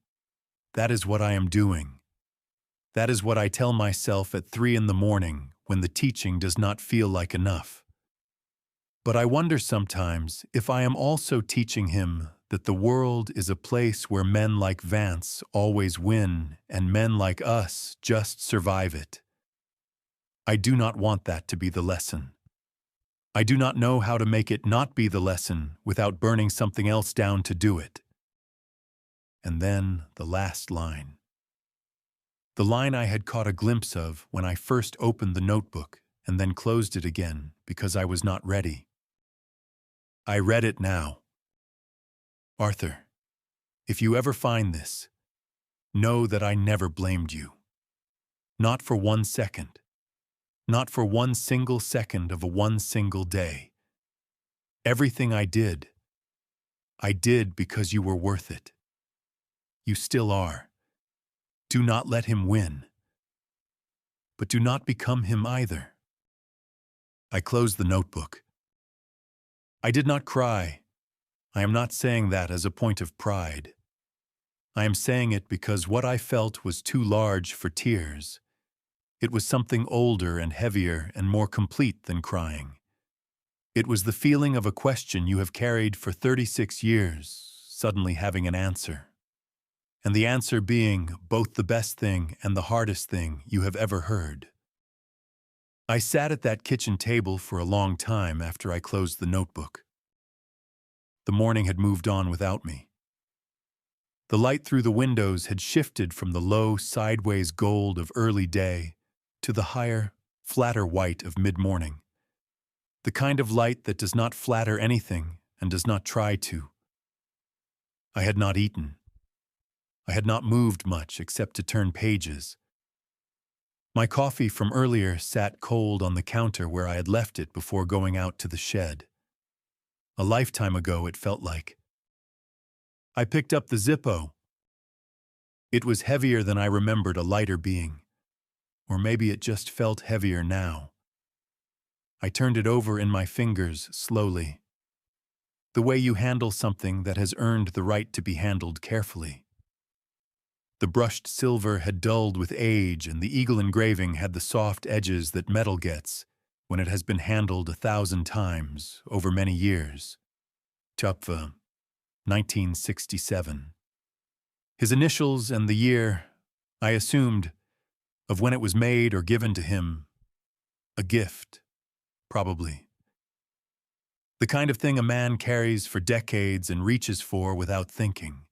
That is what I am doing. That is what I tell myself at 3 a.m. when the teaching does not feel like enough. But I wonder sometimes if I am also teaching him that the world is a place where men like Vance always win and men like us just survive it. I do not want that to be the lesson. I do not know how to make it not be the lesson without burning something else down to do it." And then the last line. The line I had caught a glimpse of when I first opened the notebook and then closed it again because I was not ready. I read it now. "Arthur, if you ever find this, know that I never blamed you. Not for 1 second. Not for 1 single second of a 1 single day. Everything I did because you were worth it. You still are. Do not let him win. But do not become him either." I closed the notebook. I did not cry. I am not saying that as a point of pride. I am saying it because what I felt was too large for tears. It was something older and heavier and more complete than crying. It was the feeling of a question you have carried for 36 years, suddenly having an answer. And the answer being both the best thing and the hardest thing you have ever heard. I sat at that kitchen table for a long time after I closed the notebook. The morning had moved on without me. The light through the windows had shifted from the low, sideways gold of early day to the higher, flatter white of mid-morning. The kind of light that does not flatter anything and does not try to. I had not eaten. I had not moved much except to turn pages. My coffee from earlier sat cold on the counter where I had left it before going out to the shed. A lifetime ago, it felt like. I picked up the Zippo. It was heavier than I remembered a lighter being. Or maybe it just felt heavier now. I turned it over in my fingers slowly. The way you handle something that has earned the right to be handled carefully. The brushed silver had dulled with age, and the eagle engraving had the soft edges that metal gets when it has been handled 1,000 times over many years. Tupfa, 1967. His initials and the year, I assumed, of when it was made or given to him. A gift, probably. The kind of thing a man carries for decades and reaches for without thinking.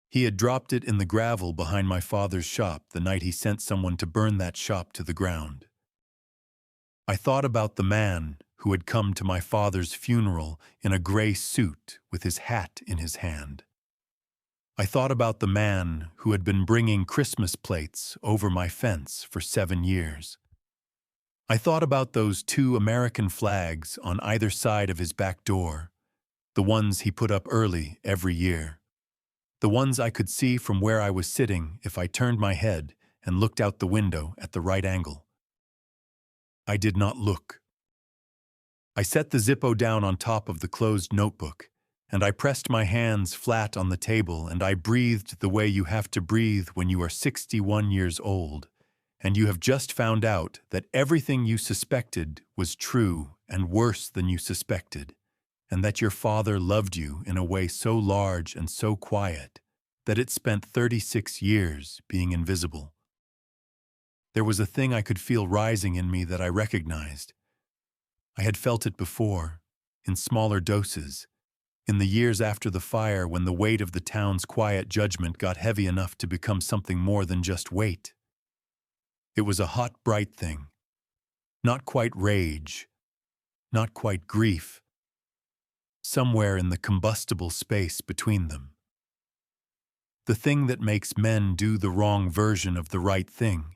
He had dropped it in the gravel behind my father's shop the night he sent someone to burn that shop to the ground. I thought about the man who had come to my father's funeral in a gray suit with his hat in his hand. I thought about the man who had been bringing Christmas plates over my fence for 7 years. I thought about those 2 American flags on either side of his back door, the ones he put up early every year. The ones I could see from where I was sitting if I turned my head and looked out the window at the right angle. I did not look. I set the Zippo down on top of the closed notebook, and I pressed my hands flat on the table, and I breathed the way you have to breathe when you are 61 years old, and you have just found out that everything you suspected was true and worse than you suspected, and that your father loved you in a way so large and so quiet that it spent 36 years being invisible. There was a thing I could feel rising in me that I recognized. I had felt it before, in smaller doses, in the years after the fire when the weight of the town's quiet judgment got heavy enough to become something more than just weight. It was a hot, bright thing. Not quite rage, not quite grief. Somewhere in the combustible space between them. The thing that makes men do the wrong version of the right thing.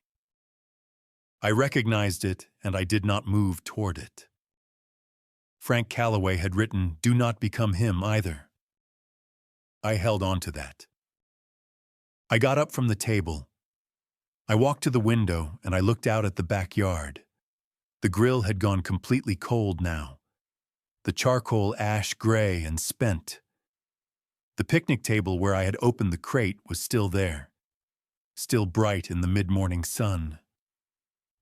I recognized it, and I did not move toward it. Frank Calloway had written, "Do not become him either." I held on to that. I got up from the table. I walked to the window, and I looked out at the backyard. The grill had gone completely cold now. The charcoal ash gray and spent. The picnic table where I had opened the crate was still there, still bright in the mid-morning sun.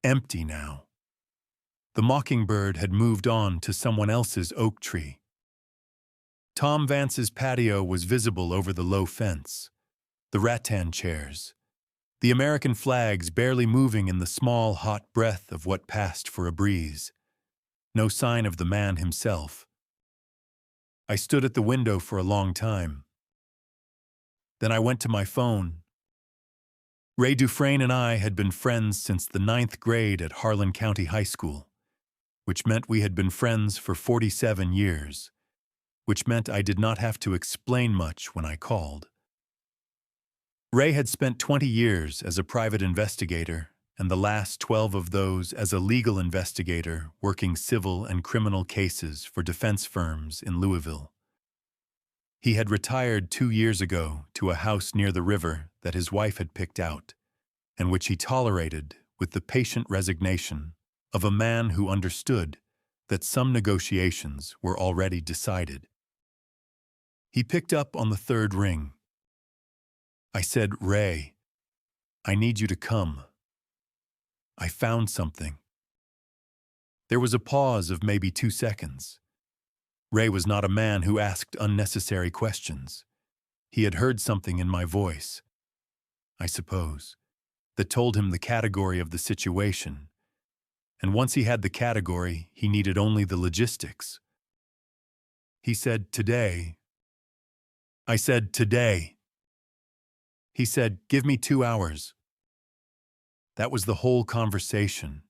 Empty now. The mockingbird had moved on to someone else's oak tree. Tom Vance's patio was visible over the low fence, the rattan chairs, the American flags barely moving in the small, hot breath of what passed for a breeze. No sign of the man himself. I stood at the window for a long time. Then I went to my phone. Ray Dufresne and I had been friends since the 9th grade at Harlan County High School, which meant we had been friends for 47 years, which meant I did not have to explain much when I called. Ray had spent 20 years as a private investigator, and the last 12 of those as a legal investigator working civil and criminal cases for defense firms in Louisville. He had retired 2 years ago to a house near the river that his wife had picked out, and which he tolerated with the patient resignation of a man who understood that some negotiations were already decided. He picked up on the 3rd ring. I said, "Ray, I need you to come. I found something." There was a pause of maybe 2 seconds. Ray was not a man who asked unnecessary questions. He had heard something in my voice, I suppose, that told him the category of the situation. And once he had the category, he needed only the logistics. He said, "Today." I said, "Today." He said, "Give me 2 hours." That was the whole conversation.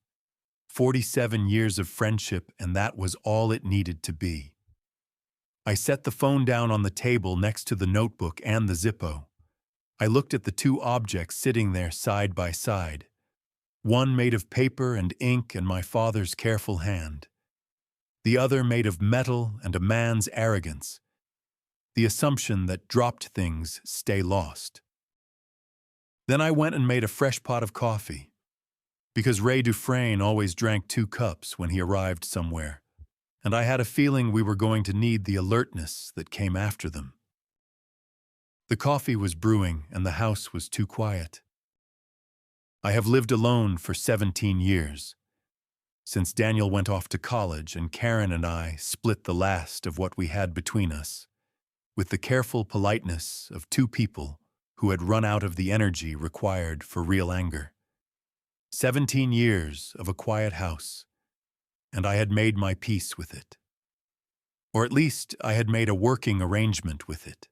47 years of friendship, and that was all it needed to be. I set the phone down on the table next to the notebook and the Zippo. I looked at the 2 objects sitting there side by side. One made of paper and ink and my father's careful hand. The other made of metal and a man's arrogance. The assumption that dropped things stay lost. Then I went and made a fresh pot of coffee, because Ray Dufresne always drank 2 cups when he arrived somewhere, and I had a feeling we were going to need the alertness that came after them. The coffee was brewing and the house was too quiet. I have lived alone for 17 years, since Daniel went off to college and Karen and I split the last of what we had between us, with the careful politeness of 2 people who had run out of the energy required for real anger. 17 years of a quiet house, and I had made my peace with it. Or at least I had made a working arrangement with it.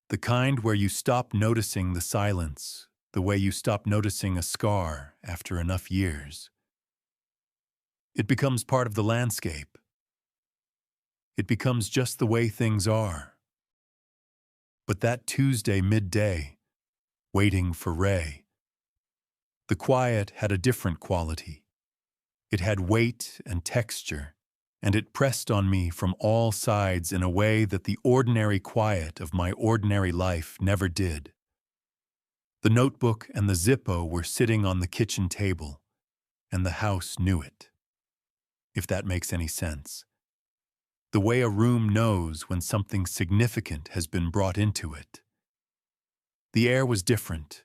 The kind where you stop noticing the silence, the way you stop noticing a scar after enough years. It becomes part of the landscape. It becomes just the way things are. But that Tuesday midday, waiting for Ray, the quiet had a different quality. It had weight and texture, and it pressed on me from all sides in a way that the ordinary quiet of my ordinary life never did. The notebook and the Zippo were sitting on the kitchen table, and the house knew it. If that makes any sense. The way a room knows when something significant has been brought into it. The air was different,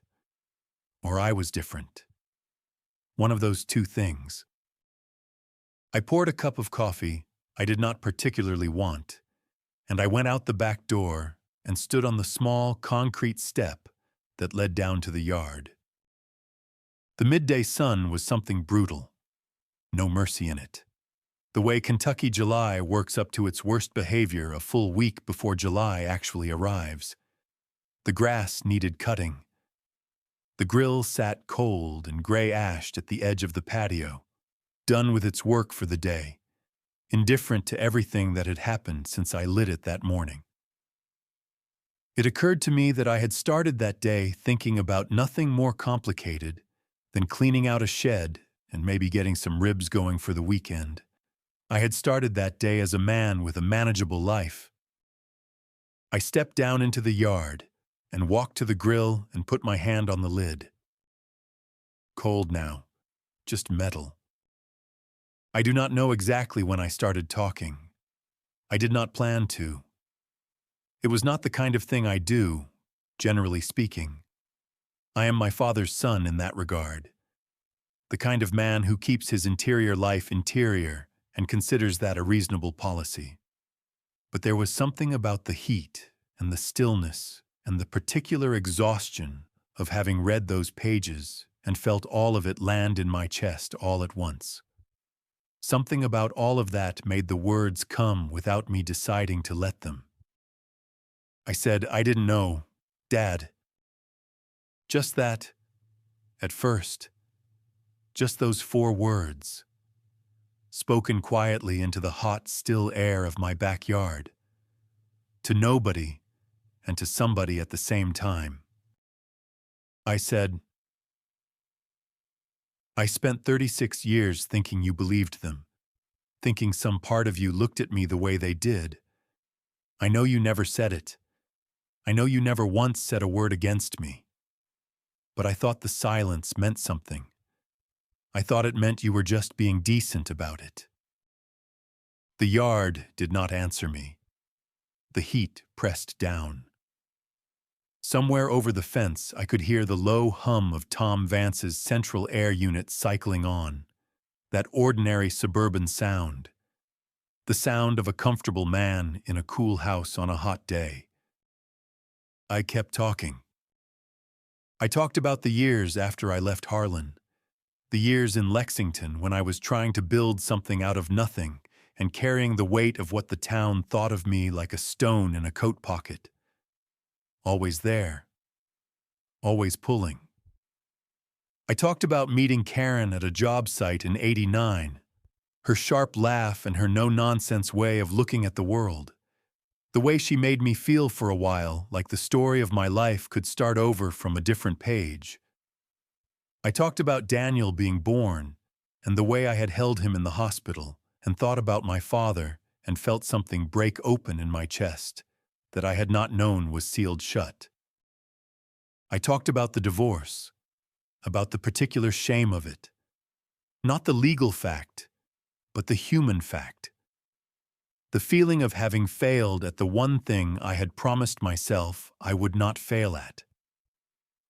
or I was different. One of those 2 things. I poured a cup of coffee I did not particularly want, and I went out the back door and stood on the small concrete step that led down to the yard. The midday sun was something brutal, no mercy in it. The way Kentucky July works up to its worst behavior a full week before July actually arrives. The grass needed cutting. The grill sat cold and gray-ashed at the edge of the patio, done with its work for the day, indifferent to everything that had happened since I lit it that morning. It occurred to me that I had started that day thinking about nothing more complicated than cleaning out a shed and maybe getting some ribs going for the weekend. I had started that day as a man with a manageable life. I stepped down into the yard and walked to the grill and put my hand on the lid. Cold now, just metal. I do not know exactly when I started talking. I did not plan to. It was not the kind of thing I do, generally speaking. I am my father's son in that regard. The kind of man who keeps his interior life interior and considers that a reasonable policy. But there was something about the heat and the stillness and the particular exhaustion of having read those pages and felt all of it land in my chest all at once. Something about all of that made the words come without me deciding to let them. I said, "I didn't know, Dad." Just that, at first. Just those 4 words, spoken quietly into the hot, still air of my backyard, to nobody and to somebody at the same time. I said, "I spent 36 years thinking you believed them, thinking some part of you looked at me the way they did. I know you never said it. I know you never once said a word against me. But I thought the silence meant something. I thought it meant you were just being decent about it." The yard did not answer me. The heat pressed down. Somewhere over the fence, I could hear the low hum of Tom Vance's central air unit cycling on, that ordinary suburban sound, the sound of a comfortable man in a cool house on a hot day. I kept talking. I talked about the years after I left Harlan, the years in Lexington when I was trying to build something out of nothing and carrying the weight of what the town thought of me like a stone in a coat pocket. Always there. Always pulling. I talked about meeting Karen at a job site in '89, her sharp laugh and her no-nonsense way of looking at the world, the way she made me feel for a while like the story of my life could start over from a different page. I talked about Daniel being born and the way I had held him in the hospital and thought about my father and felt something break open in my chest that I had not known was sealed shut. I talked about the divorce, about the particular shame of it, not the legal fact, but the human fact. The feeling of having failed at the one thing I had promised myself I would not fail at,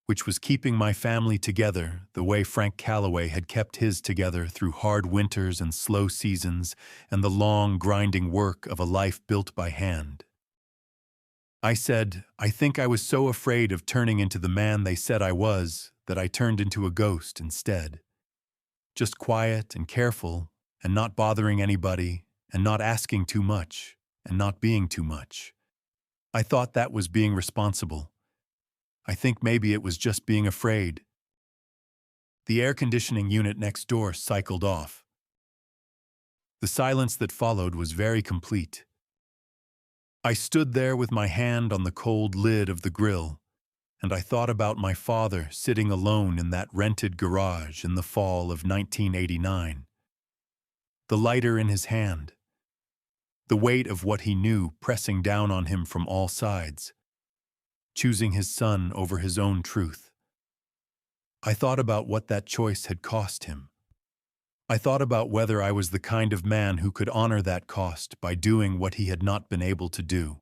which was keeping my family together the way Frank Calloway had kept his together through hard winters and slow seasons and the long, grinding work of a life built by hand. I said, I think I was so afraid of turning into the man they said I was that I turned into a ghost instead. Just quiet and careful and not bothering anybody and not asking too much and not being too much. I thought that was being responsible. I think maybe it was just being afraid. The air conditioning unit next door cycled off. The silence that followed was very complete. I stood there with my hand on the cold lid of the grill, and I thought about my father sitting alone in that rented garage in the fall of 1989. The lighter in his hand, the weight of what he knew pressing down on him from all sides, choosing his son over his own truth. I thought about what that choice had cost him. I thought about whether I was the kind of man who could honor that cost by doing what he had not been able to do.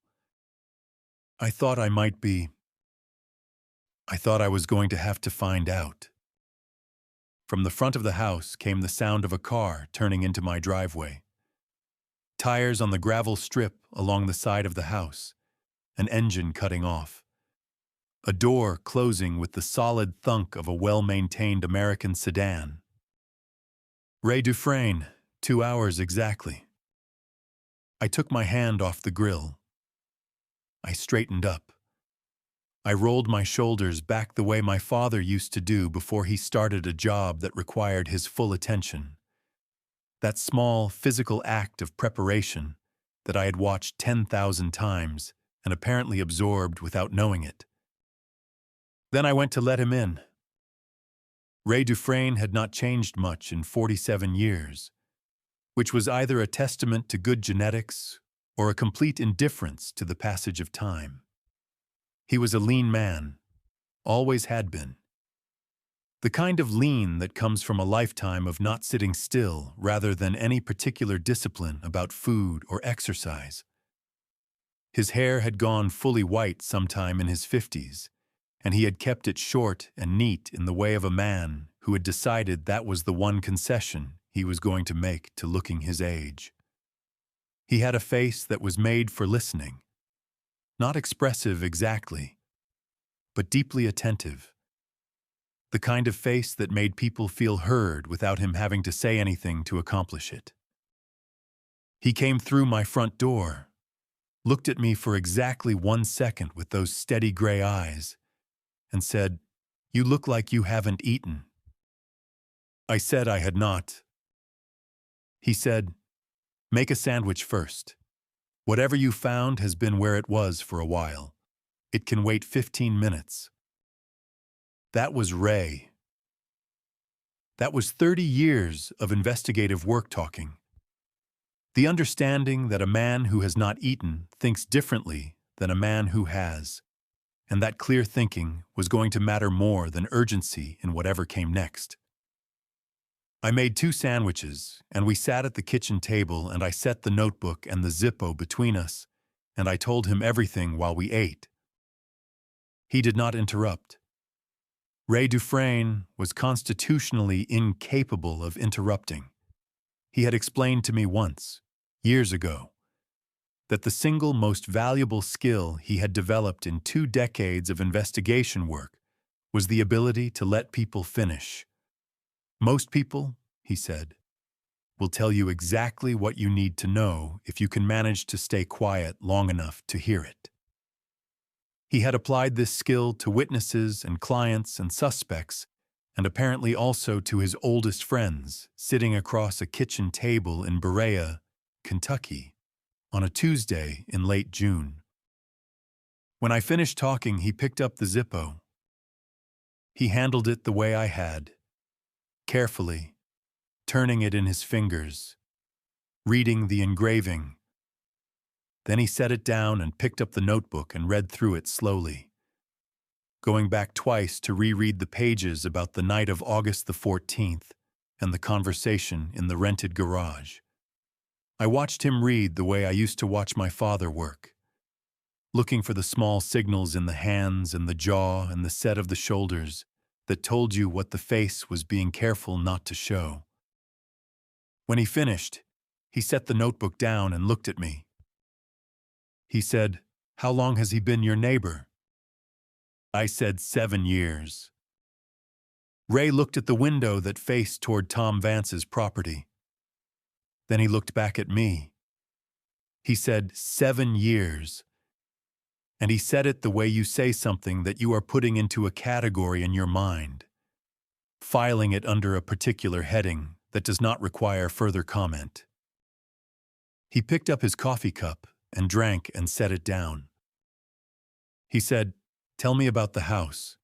I thought I might be. I thought I was going to have to find out. From the front of the house came the sound of a car turning into my driveway. Tires on the gravel strip along the side of the house, an engine cutting off. A door closing with the solid thunk of a well-maintained American sedan. Ray Dufresne, 2 hours exactly. I took my hand off the grill. I straightened up. I rolled my shoulders back the way my father used to do before he started a job that required his full attention. That small, physical act of preparation that I had watched 10,000 times and apparently absorbed without knowing it. Then I went to let him in. Ray Dufresne had not changed much in 47 years, which was either a testament to good genetics or a complete indifference to the passage of time. He was a lean man, always had been. The kind of lean that comes from a lifetime of not sitting still rather than any particular discipline about food or exercise. His hair had gone fully white sometime in his 50s, and he had kept it short and neat in the way of a man who had decided that was the one concession he was going to make to looking his age. He had a face that was made for listening, not expressive exactly, but deeply attentive. The kind of face that made people feel heard without him having to say anything to accomplish it. He came through my front door, looked at me for exactly 1 second with those steady gray eyes, and said, "You look like you haven't eaten." I said I had not. He said, "Make a sandwich first. Whatever you found has been where it was for a while. It can wait 15 minutes. That was Ray. That was 30 years of investigative work talking. The understanding that a man who has not eaten thinks differently than a man who has, and that clear thinking was going to matter more than urgency in whatever came next. I made 2 sandwiches, and we sat at the kitchen table, and I set the notebook and the Zippo between us, and I told him everything while we ate. He did not interrupt. Ray Dufresne was constitutionally incapable of interrupting. He had explained to me once, years ago, that the single most valuable skill he had developed in 2 decades of investigation work was the ability to let people finish. Most people, he said, will tell you exactly what you need to know if you can manage to stay quiet long enough to hear it. He had applied this skill to witnesses and clients and suspects, and apparently also to his oldest friends sitting across a kitchen table in Berea, Kentucky, on a Tuesday in late June. When I finished talking, he picked up the Zippo. He handled it the way I had, carefully, turning it in his fingers, reading the engraving. Then he set it down and picked up the notebook and read through it slowly, going back twice to reread the pages about the night of August the 14th and the conversation in the rented garage. I watched him read the way I used to watch my father work, looking for the small signals in the hands and the jaw and the set of the shoulders that told you what the face was being careful not to show. When he finished, he set the notebook down and looked at me. He said, "How long has he been your neighbor?" I said 7 years. Ray looked at the window that faced toward Tom Vance's property. Then he looked back at me. He said 7 years. And he said it the way you say something that you are putting into a category in your mind, filing it under a particular heading that does not require further comment. He picked up his coffee cup and drank and set it down. He said, "Tell me about the house,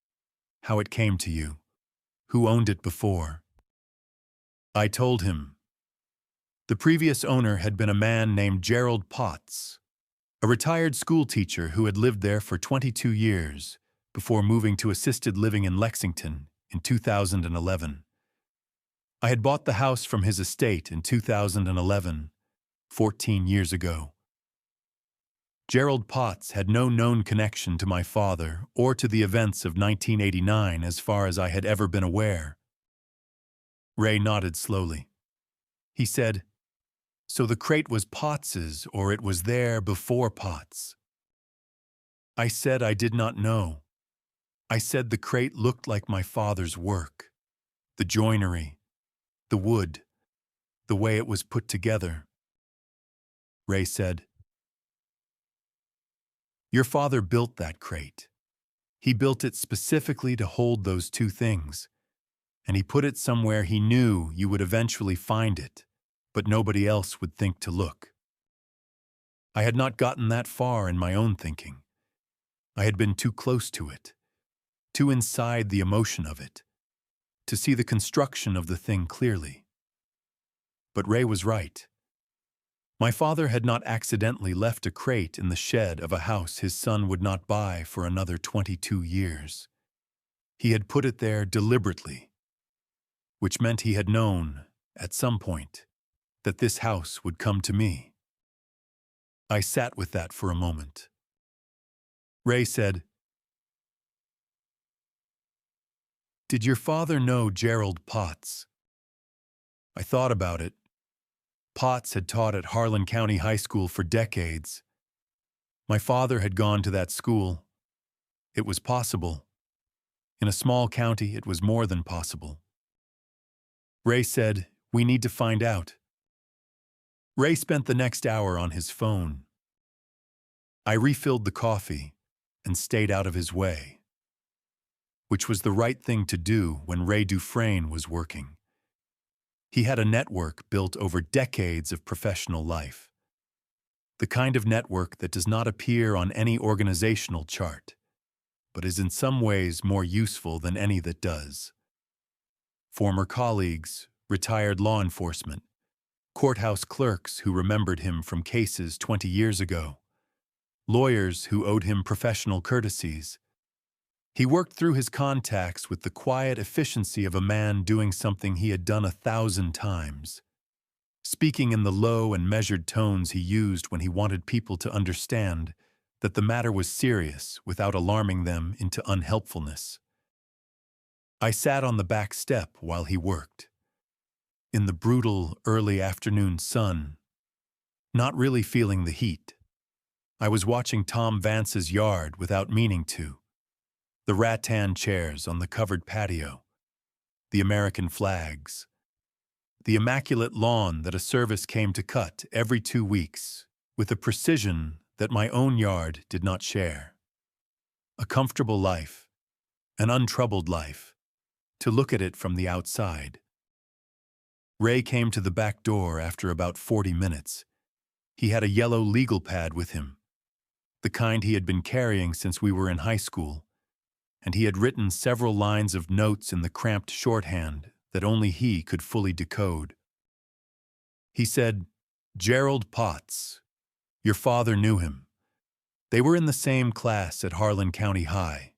how it came to you, who owned it before." I told him. The previous owner had been a man named Gerald Potts, a retired school teacher who had lived there for 22 years before moving to assisted living in Lexington in 2011. I had bought the house from his estate in 2011, 14 years ago. Gerald Potts had no known connection to my father or to the events of 1989 as far as I had ever been aware. Ray nodded slowly. He said, "So the crate was Potts's, or it was there before Potts?" I said I did not know. I said the crate looked like my father's work. The joinery, the wood, the way it was put together. Ray said, "Your father built that crate. He built it specifically to hold those two things, and he put it somewhere he knew you would eventually find it, but nobody else would think to look." I had not gotten that far in my own thinking. I had been too close to it, too inside the emotion of it, to see the construction of the thing clearly. But Ray was right. My father had not accidentally left a crate in the shed of a house his son would not buy for another 22 years. He had put it there deliberately, which meant he had known, at some point, that this house would come to me. I sat with that for a moment. Ray said, "Did your father know Gerald Potts?" I thought about it. Potts had taught at Harlan County High School for decades. My father had gone to that school. It was possible. In a small county, it was more than possible. Ray said, "We need to find out." Ray spent the next hour on his phone. I refilled the coffee and stayed out of his way, which was the right thing to do when Ray Dufresne was working. He had a network built over decades of professional life, the kind of network that does not appear on any organizational chart, but is in some ways more useful than any that does. Former colleagues, retired law enforcement, courthouse clerks who remembered him from cases 20 years ago, lawyers who owed him professional courtesies. He worked through his contacts with the quiet efficiency of a man doing something he had done 1,000 times, speaking in the low and measured tones he used when he wanted people to understand that the matter was serious without alarming them into unhelpfulness. I sat on the back step while he worked. In the brutal, early afternoon sun, not really feeling the heat. I was watching Tom Vance's yard without meaning to. The rattan chairs on the covered patio, the American flags, the immaculate lawn that a service came to cut every 2 weeks with a precision that my own yard did not share. A comfortable life, an untroubled life, to look at it from the outside. Ray came to the back door after about 40 minutes. He had a yellow legal pad with him, the kind he had been carrying since we were in high school, and he had written several lines of notes in the cramped shorthand that only he could fully decode. He said, "Gerald Potts. Your father knew him. They were in the same class at Harlan County High.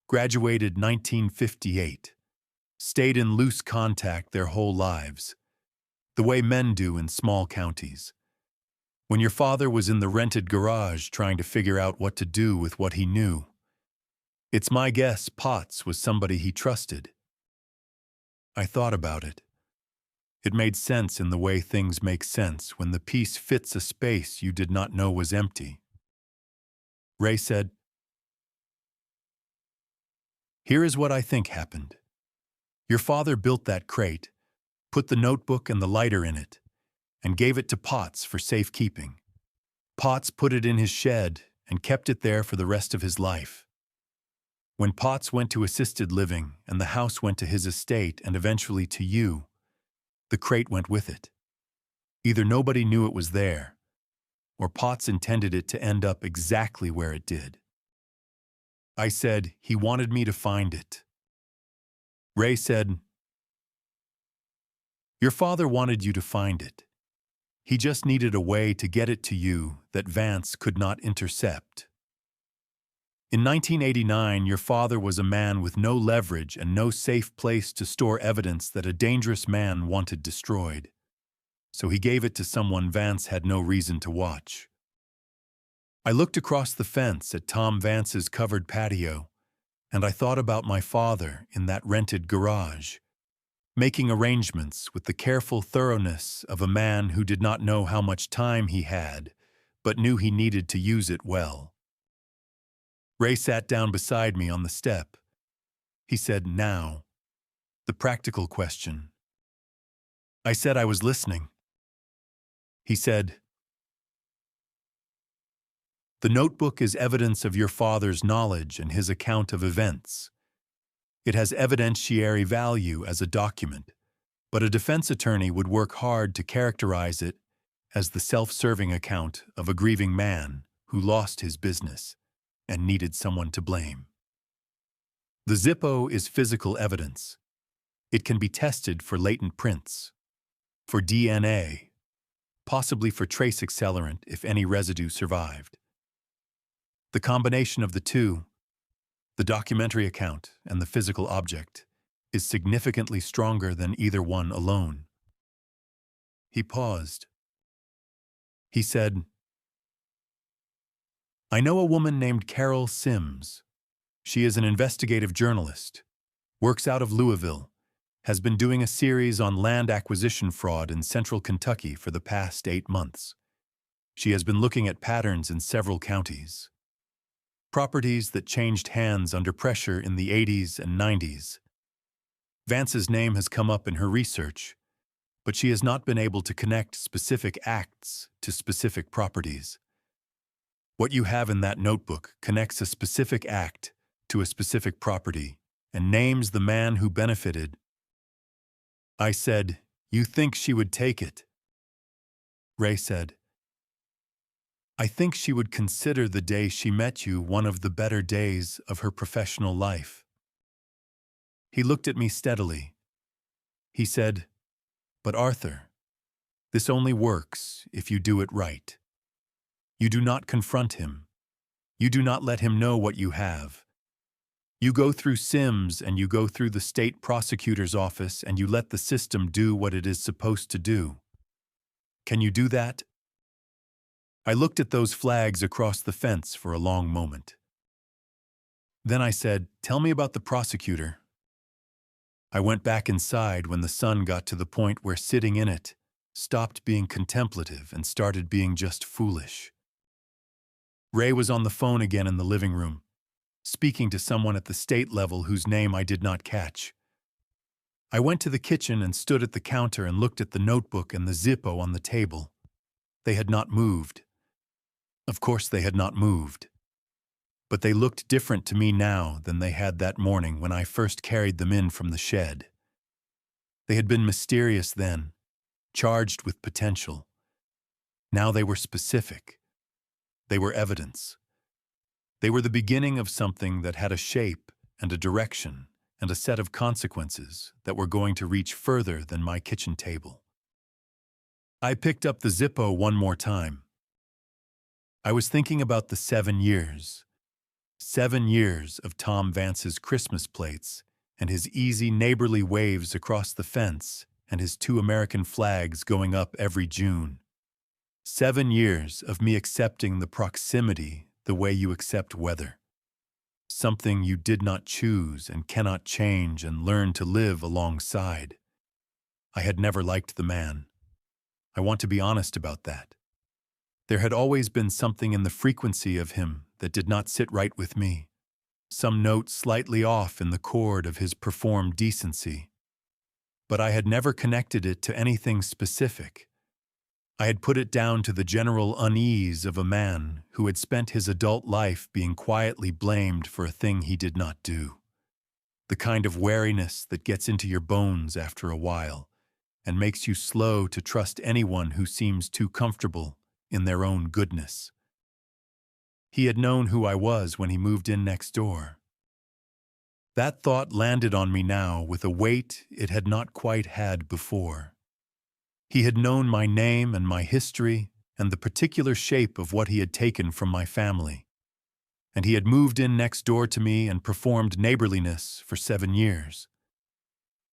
Graduated 1958. Stayed in loose contact their whole lives, the way men do in small counties. When your father was in the rented garage trying to figure out what to do with what he knew, it's my guess Potts was somebody he trusted." I thought about it. It made sense in the way things make sense when the piece fits a space you did not know was empty. Ray said, "Here is what I think happened. Your father built that crate, put the notebook and the lighter in it, and gave it to Potts for safekeeping. Potts put it in his shed and kept it there for the rest of his life. When Potts went to assisted living and the house went to his estate and eventually to you, the crate went with it. Either nobody knew it was there, or Potts intended it to end up exactly where it did." I said he wanted me to find it. Ray said, "Your father wanted you to find it. He just needed a way to get it to you that Vance could not intercept. In 1989, your father was a man with no leverage and no safe place to store evidence that a dangerous man wanted destroyed. So he gave it to someone Vance had no reason to watch." I looked across the fence at Tom Vance's covered patio, and I thought about my father in that rented garage, making arrangements with the careful thoroughness of a man who did not know how much time he had, but knew he needed to use it well. Ray sat down beside me on the step. He said, "Now, the practical question." I said I was listening. He said, "The notebook is evidence of your father's knowledge and his account of events. It has evidentiary value as a document, but a defense attorney would work hard to characterize it as the self-serving account of a grieving man who lost his business and needed someone to blame. The Zippo is physical evidence. It can be tested for latent prints, for DNA, possibly for trace accelerant if any residue survived. The combination of the two, the documentary account and the physical object, is significantly stronger than either one alone." He paused. He said, "I know a woman named Carol Sims. She is an investigative journalist, works out of Louisville, has been doing a series on land acquisition fraud in central Kentucky for the past 8 months. She has been looking at patterns in several counties. Properties that changed hands under pressure in the 80s and 90s. Vance's name has come up in her research, but she has not been able to connect specific acts to specific properties. What you have in that notebook connects a specific act to a specific property and names the man who benefited." I said, "You think she would take it?" Ray said, "I think she would consider the day she met you one of the better days of her professional life." He looked at me steadily. He said, "But Arthur, this only works if you do it right. You do not confront him. You do not let him know what you have. You go through Sims and you go through the state prosecutor's office and you let the system do what it is supposed to do. Can you do that?" I looked at those flags across the fence for a long moment. Then I said, "Tell me about the prosecutor." I went back inside when the sun got to the point where sitting in it stopped being contemplative and started being just foolish. Ray was on the phone again in the living room, speaking to someone at the state level whose name I did not catch. I went to the kitchen and stood at the counter and looked at the notebook and the Zippo on the table. They had not moved. Of course they had not moved. But they looked different to me now than they had that morning when I first carried them in from the shed. They had been mysterious then, charged with potential. Now they were specific. They were evidence. They were the beginning of something that had a shape and a direction and a set of consequences that were going to reach further than my kitchen table. I picked up the Zippo one more time. I was thinking about the 7 years. 7 years of Tom Vance's Christmas plates and his easy neighborly waves across the fence and his 2 American flags going up every June. 7 years of me accepting the proximity the way you accept weather. Something you did not choose and cannot change and learn to live alongside. I had never liked the man. I want to be honest about that. There had always been something in the frequency of him that did not sit right with me. Some note slightly off in the chord of his performed decency. But I had never connected it to anything specific. I had put it down to the general unease of a man who had spent his adult life being quietly blamed for a thing he did not do. The kind of wariness that gets into your bones after a while and makes you slow to trust anyone who seems too comfortable in their own goodness. He had known who I was when he moved in next door. That thought landed on me now with a weight it had not quite had before. He had known my name and my history and the particular shape of what he had taken from my family. And he had moved in next door to me and performed neighborliness for 7 years.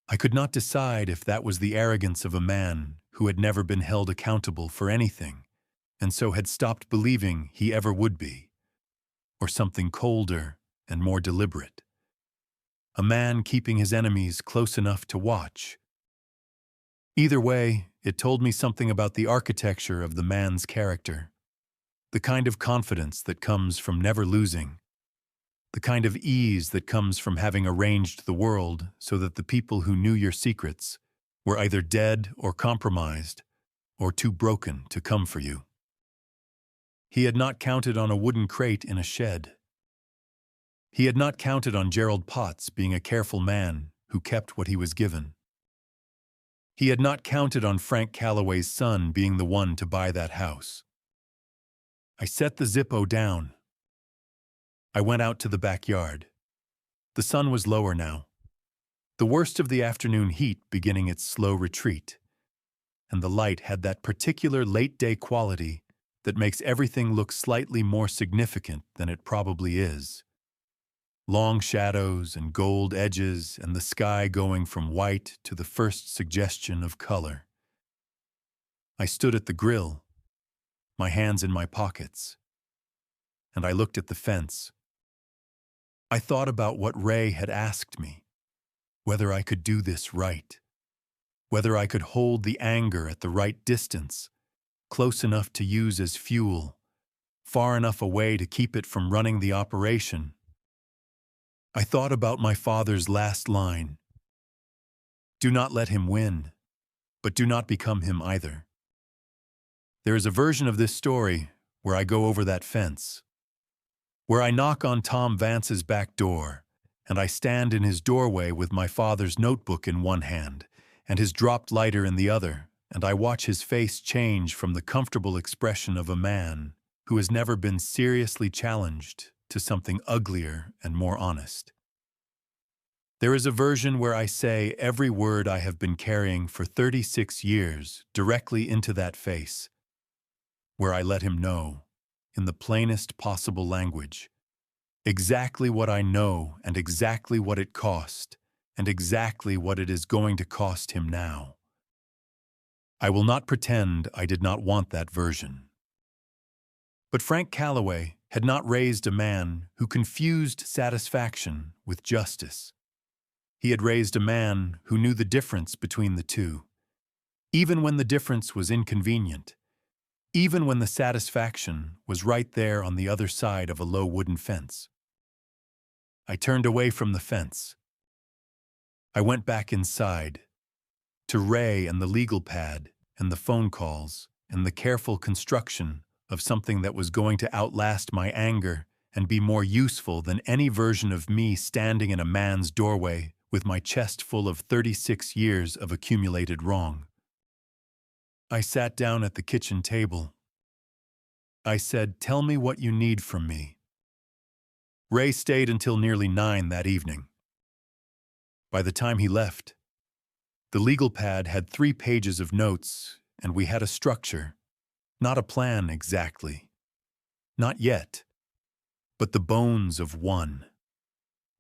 I could not decide if that was the arrogance of a man who had never been held accountable for anything, and so had stopped believing he ever would be, or something colder and more deliberate. A man keeping his enemies close enough to watch. Either way, it told me something about the architecture of the man's character, the kind of confidence that comes from never losing, the kind of ease that comes from having arranged the world so that the people who knew your secrets were either dead or compromised or too broken to come for you. He had not counted on a wooden crate in a shed. He had not counted on Gerald Potts being a careful man who kept what he was given. He had not counted on Frank Calloway's son being the one to buy that house. I set the Zippo down. I went out to the backyard. The sun was lower now, the worst of the afternoon heat beginning its slow retreat, and the light had that particular late-day quality that makes everything look slightly more significant than it probably is. Long shadows and gold edges and the sky going from white to the first suggestion of color. I stood at the grill, my hands in my pockets, and I looked at the fence. I thought about what Ray had asked me, whether I could do this right, whether I could hold the anger at the right distance, close enough to use as fuel, far enough away to keep it from running the operation. I thought about my father's last line. Do not let him win, but do not become him either. There is a version of this story where I go over that fence, where I knock on Tom Vance's back door, and I stand in his doorway with my father's notebook in one hand and his dropped lighter in the other, and I watch his face change from the comfortable expression of a man who has never been seriously challenged to something uglier and more honest. There is a version where I say every word I have been carrying for 36 years directly into that face, where I let him know, in the plainest possible language, exactly what I know and exactly what it cost and exactly what it is going to cost him now. I will not pretend I did not want that version. But Frank Calloway had not raised a man who confused satisfaction with justice. He had raised a man who knew the difference between the two, even when the difference was inconvenient, even when the satisfaction was right there on the other side of a low wooden fence. I turned away from the fence. I went back inside, to Ray and the legal pad and the phone calls and the careful construction of something that was going to outlast my anger and be more useful than any version of me standing in a man's doorway with my chest full of 36 years of accumulated wrong. I sat down at the kitchen table. I said, "Tell me what you need from me." Ray stayed until nearly 9 that evening. By the time he left, the legal pad had 3 pages of notes, and we had a structure, not a plan exactly. Not yet, but the bones of one.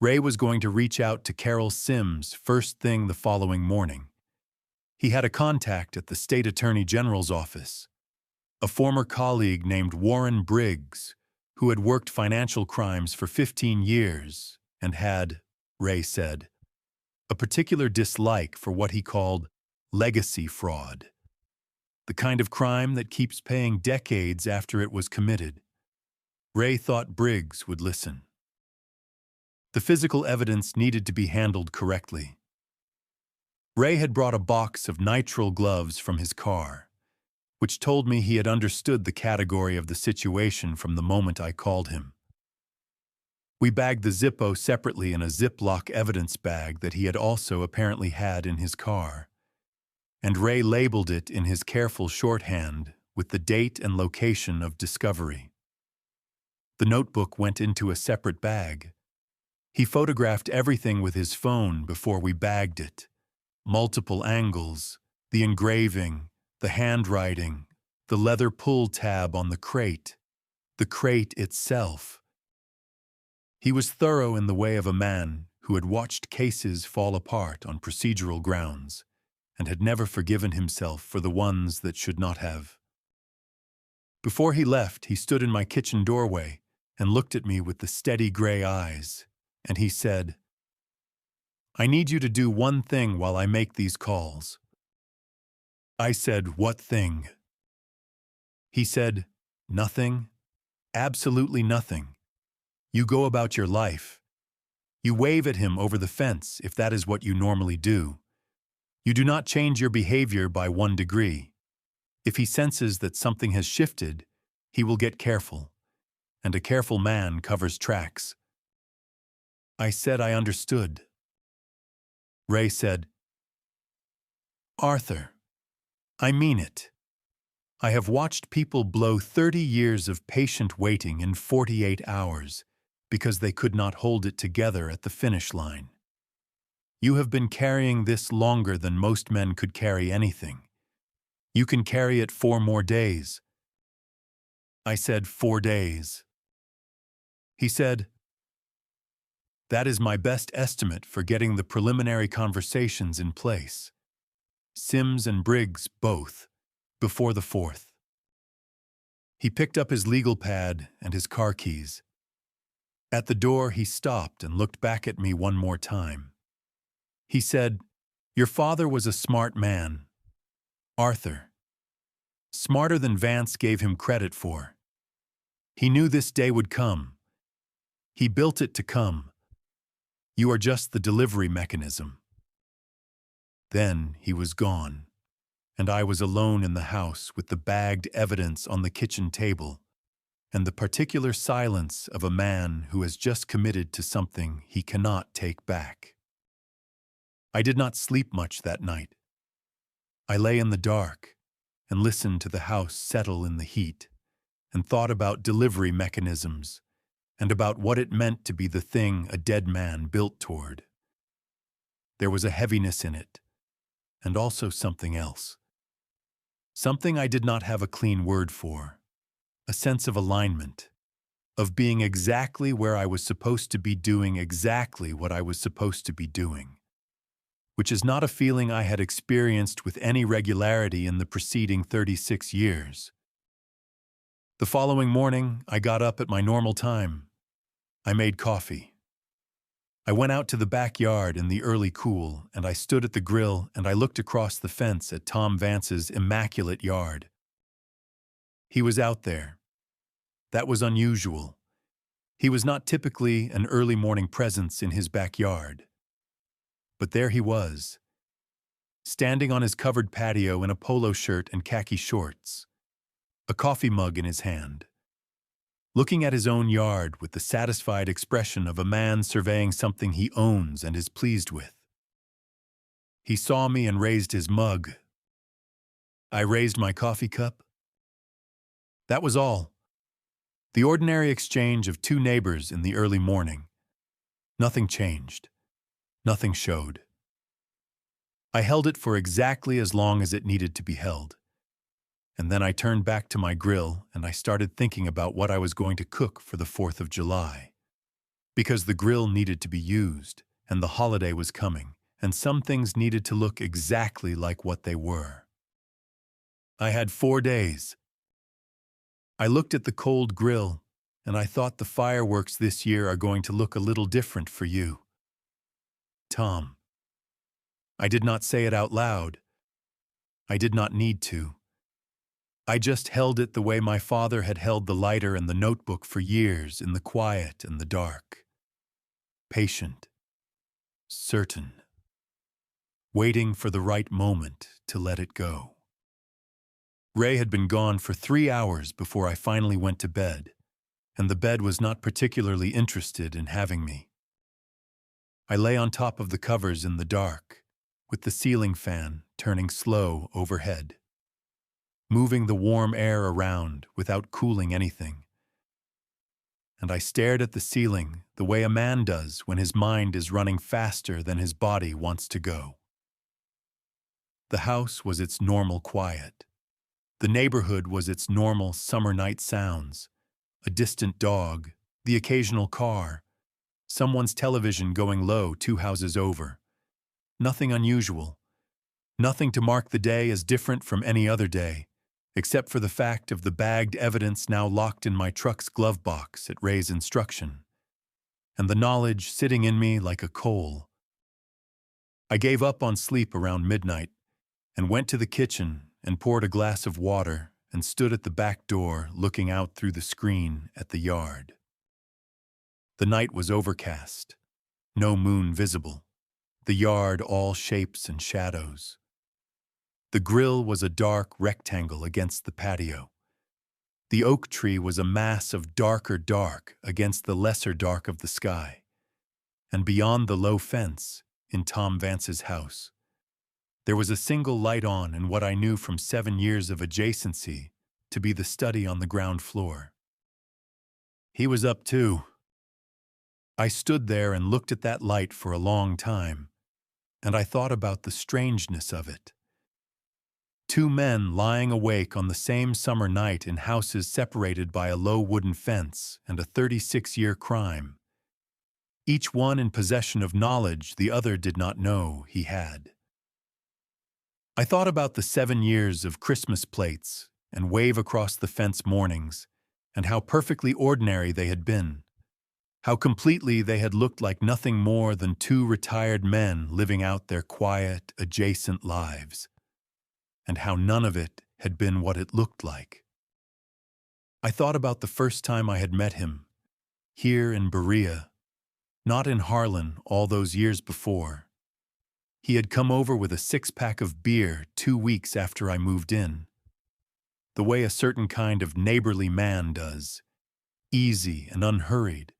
Ray was going to reach out to Carol Sims first thing the following morning. He had a contact at the state attorney general's office, a former colleague named Warren Briggs, who had worked financial crimes for 15 years and had, Ray said, a particular dislike for what he called legacy fraud, the kind of crime that keeps paying decades after it was committed. Ray thought Briggs would listen. The physical evidence needed to be handled correctly. Ray had brought a box of nitrile gloves from his car, which told me he had understood the category of the situation from the moment I called him. We bagged the Zippo separately in a Ziploc evidence bag that he had also apparently had in his car, and Ray labeled it in his careful shorthand with the date and location of discovery. The notebook went into a separate bag. He photographed everything with his phone before we bagged it. Multiple angles, the engraving, the handwriting, the leather pull tab on the crate itself. He was thorough in the way of a man who had watched cases fall apart on procedural grounds and had never forgiven himself for the ones that should not have. Before he left, he stood in my kitchen doorway and looked at me with the steady gray eyes, and he said, "I need you to do one thing while I make these calls." I said, "What thing?" He said, "Nothing, absolutely nothing. You go about your life. You wave at him over the fence if that is what you normally do. You do not change your behavior by 1 degree. If he senses that something has shifted, he will get careful, and a careful man covers tracks. I said I understood. Ray said, Arthur, I mean it. I have watched people blow 30 years of patient waiting in 48 hours because they could not hold it together at the finish line. You have been carrying this longer than most men could carry anything. You can carry it 4 more days. I said 4 days. He said, that is my best estimate for getting the preliminary conversations in place. Sims and Briggs both, before the 4th. He picked up his legal pad and his car keys. At the door, he stopped and looked back at me one more time. He said, your father was a smart man, Arthur. Smarter than Vance gave him credit for. He knew this day would come. He built it to come. You are just the delivery mechanism. Then he was gone, and I was alone in the house with the bagged evidence on the kitchen table and the particular silence of a man who has just committed to something he cannot take back. I did not sleep much that night. I lay in the dark and listened to the house settle in the heat and thought about delivery mechanisms and about what it meant to be the thing a dead man built toward. There was a heaviness in it, and also something else. Something I did not have a clean word for. A sense of alignment, of being exactly where I was supposed to be doing exactly what I was supposed to be doing, which is not a feeling I had experienced with any regularity in the preceding 36 years. The following morning, I got up at my normal time. I made coffee. I went out to the backyard in the early cool, and I stood at the grill and I looked across the fence at Tom Vance's immaculate yard. He was out there. That was unusual. He was not typically an early morning presence in his backyard. But there he was, standing on his covered patio in a polo shirt and khaki shorts, a coffee mug in his hand, looking at his own yard with the satisfied expression of a man surveying something he owns and is pleased with. He saw me and raised his mug. I raised my coffee cup. That was all. The ordinary exchange of 2 neighbors in the early morning. Nothing changed. Nothing showed. I held it for exactly as long as it needed to be held. And then I turned back to my grill and I started thinking about what I was going to cook for the 4th of July. Because the grill needed to be used, and the holiday was coming, and some things needed to look exactly like what they were. I had 4 days. I looked at the cold grill, and I thought the fireworks this year are going to look a little different for you, Tom. I did not say it out loud. I did not need to. I just held it the way my father had held the lighter and the notebook for years in the quiet and the dark. Patient. Certain. Waiting for the right moment to let it go. Ray had been gone for 3 hours before I finally went to bed, and the bed was not particularly interested in having me. I lay on top of the covers in the dark, with the ceiling fan turning slow overhead, moving the warm air around without cooling anything. And I stared at the ceiling the way a man does when his mind is running faster than his body wants to go. The house was its normal quiet. The neighborhood was its normal summer night sounds. A distant dog, the occasional car, someone's television going low 2 houses over. Nothing unusual. Nothing to mark the day as different from any other day, except for the fact of the bagged evidence now locked in my truck's glove box at Ray's instruction, and the knowledge sitting in me like a coal. I gave up on sleep around midnight and went to the kitchen and poured a glass of water and stood at the back door looking out through the screen at the yard. The night was overcast, no moon visible, the yard all shapes and shadows. The grill was a dark rectangle against the patio. The oak tree was a mass of darker dark against the lesser dark of the sky. And beyond the low fence, in Tom Vance's house, there was a single light on in what I knew from 7 years of adjacency to be the study on the ground floor. He was up too. I stood there and looked at that light for a long time, and I thought about the strangeness of it. 2 men lying awake on the same summer night in houses separated by a low wooden fence and a 36-year crime. Each one in possession of knowledge the other did not know he had. I thought about the 7 years of Christmas plates and wave across the fence mornings, and how perfectly ordinary they had been, how completely they had looked like nothing more than 2 retired men living out their quiet, adjacent lives, and how none of it had been what it looked like. I thought about the first time I had met him, here in Berea, not in Harlan all those years before. He had come over with a 6-pack of beer 2 weeks after I moved in, the way a certain kind of neighborly man does, easy and unhurried,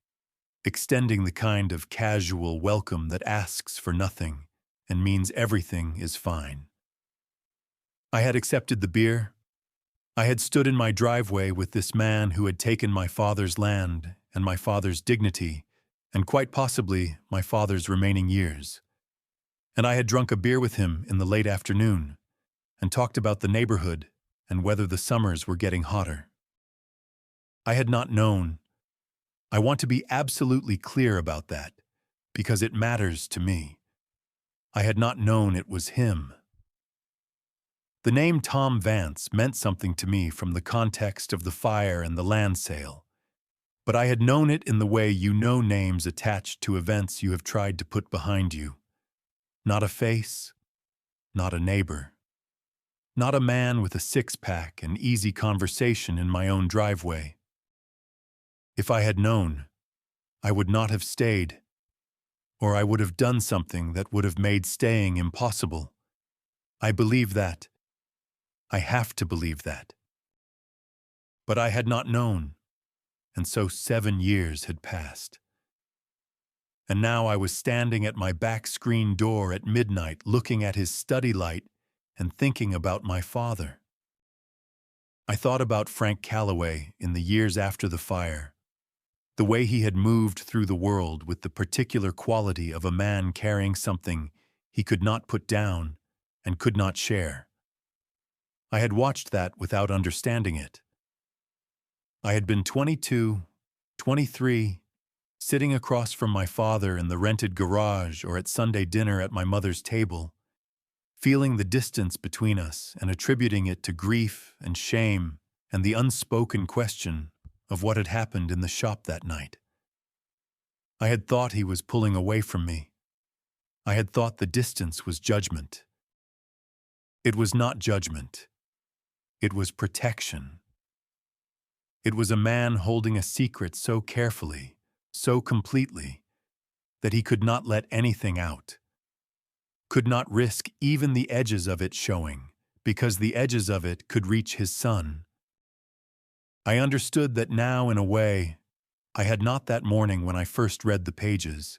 extending the kind of casual welcome that asks for nothing and means everything is fine. I had accepted the beer. I had stood in my driveway with this man who had taken my father's land and my father's dignity, and quite possibly my father's remaining years. And I had drunk a beer with him in the late afternoon and talked about the neighborhood and whether the summers were getting hotter. I had not known. I want to be absolutely clear about that, because it matters to me. I had not known it was him. The name Tom Vance meant something to me from the context of the fire and the land sale, but I had known it in the way you know names attached to events you have tried to put behind you. Not a face, not a neighbor, not a man with a 6-pack and easy conversation in my own driveway. If I had known, I would not have stayed, or I would have done something that would have made staying impossible. I believe that. I have to believe that. But I had not known, and so 7 years had passed. And now I was standing at my back screen door at midnight looking at his study light and thinking about my father. I thought about Frank Calloway in the years after the fire, the way he had moved through the world with the particular quality of a man carrying something he could not put down and could not share. I had watched that without understanding it. I had been 22, 23, sitting across from my father in the rented garage or at Sunday dinner at my mother's table, feeling the distance between us and attributing it to grief and shame and the unspoken question of what had happened in the shop that night. I had thought he was pulling away from me. I had thought the distance was judgment. It was not judgment. It was protection. It was a man holding a secret so carefully, so completely, that he could not let anything out, could not risk even the edges of it showing, because the edges of it could reach his son. I understood that now, in a way, I had not that morning when I first read the pages.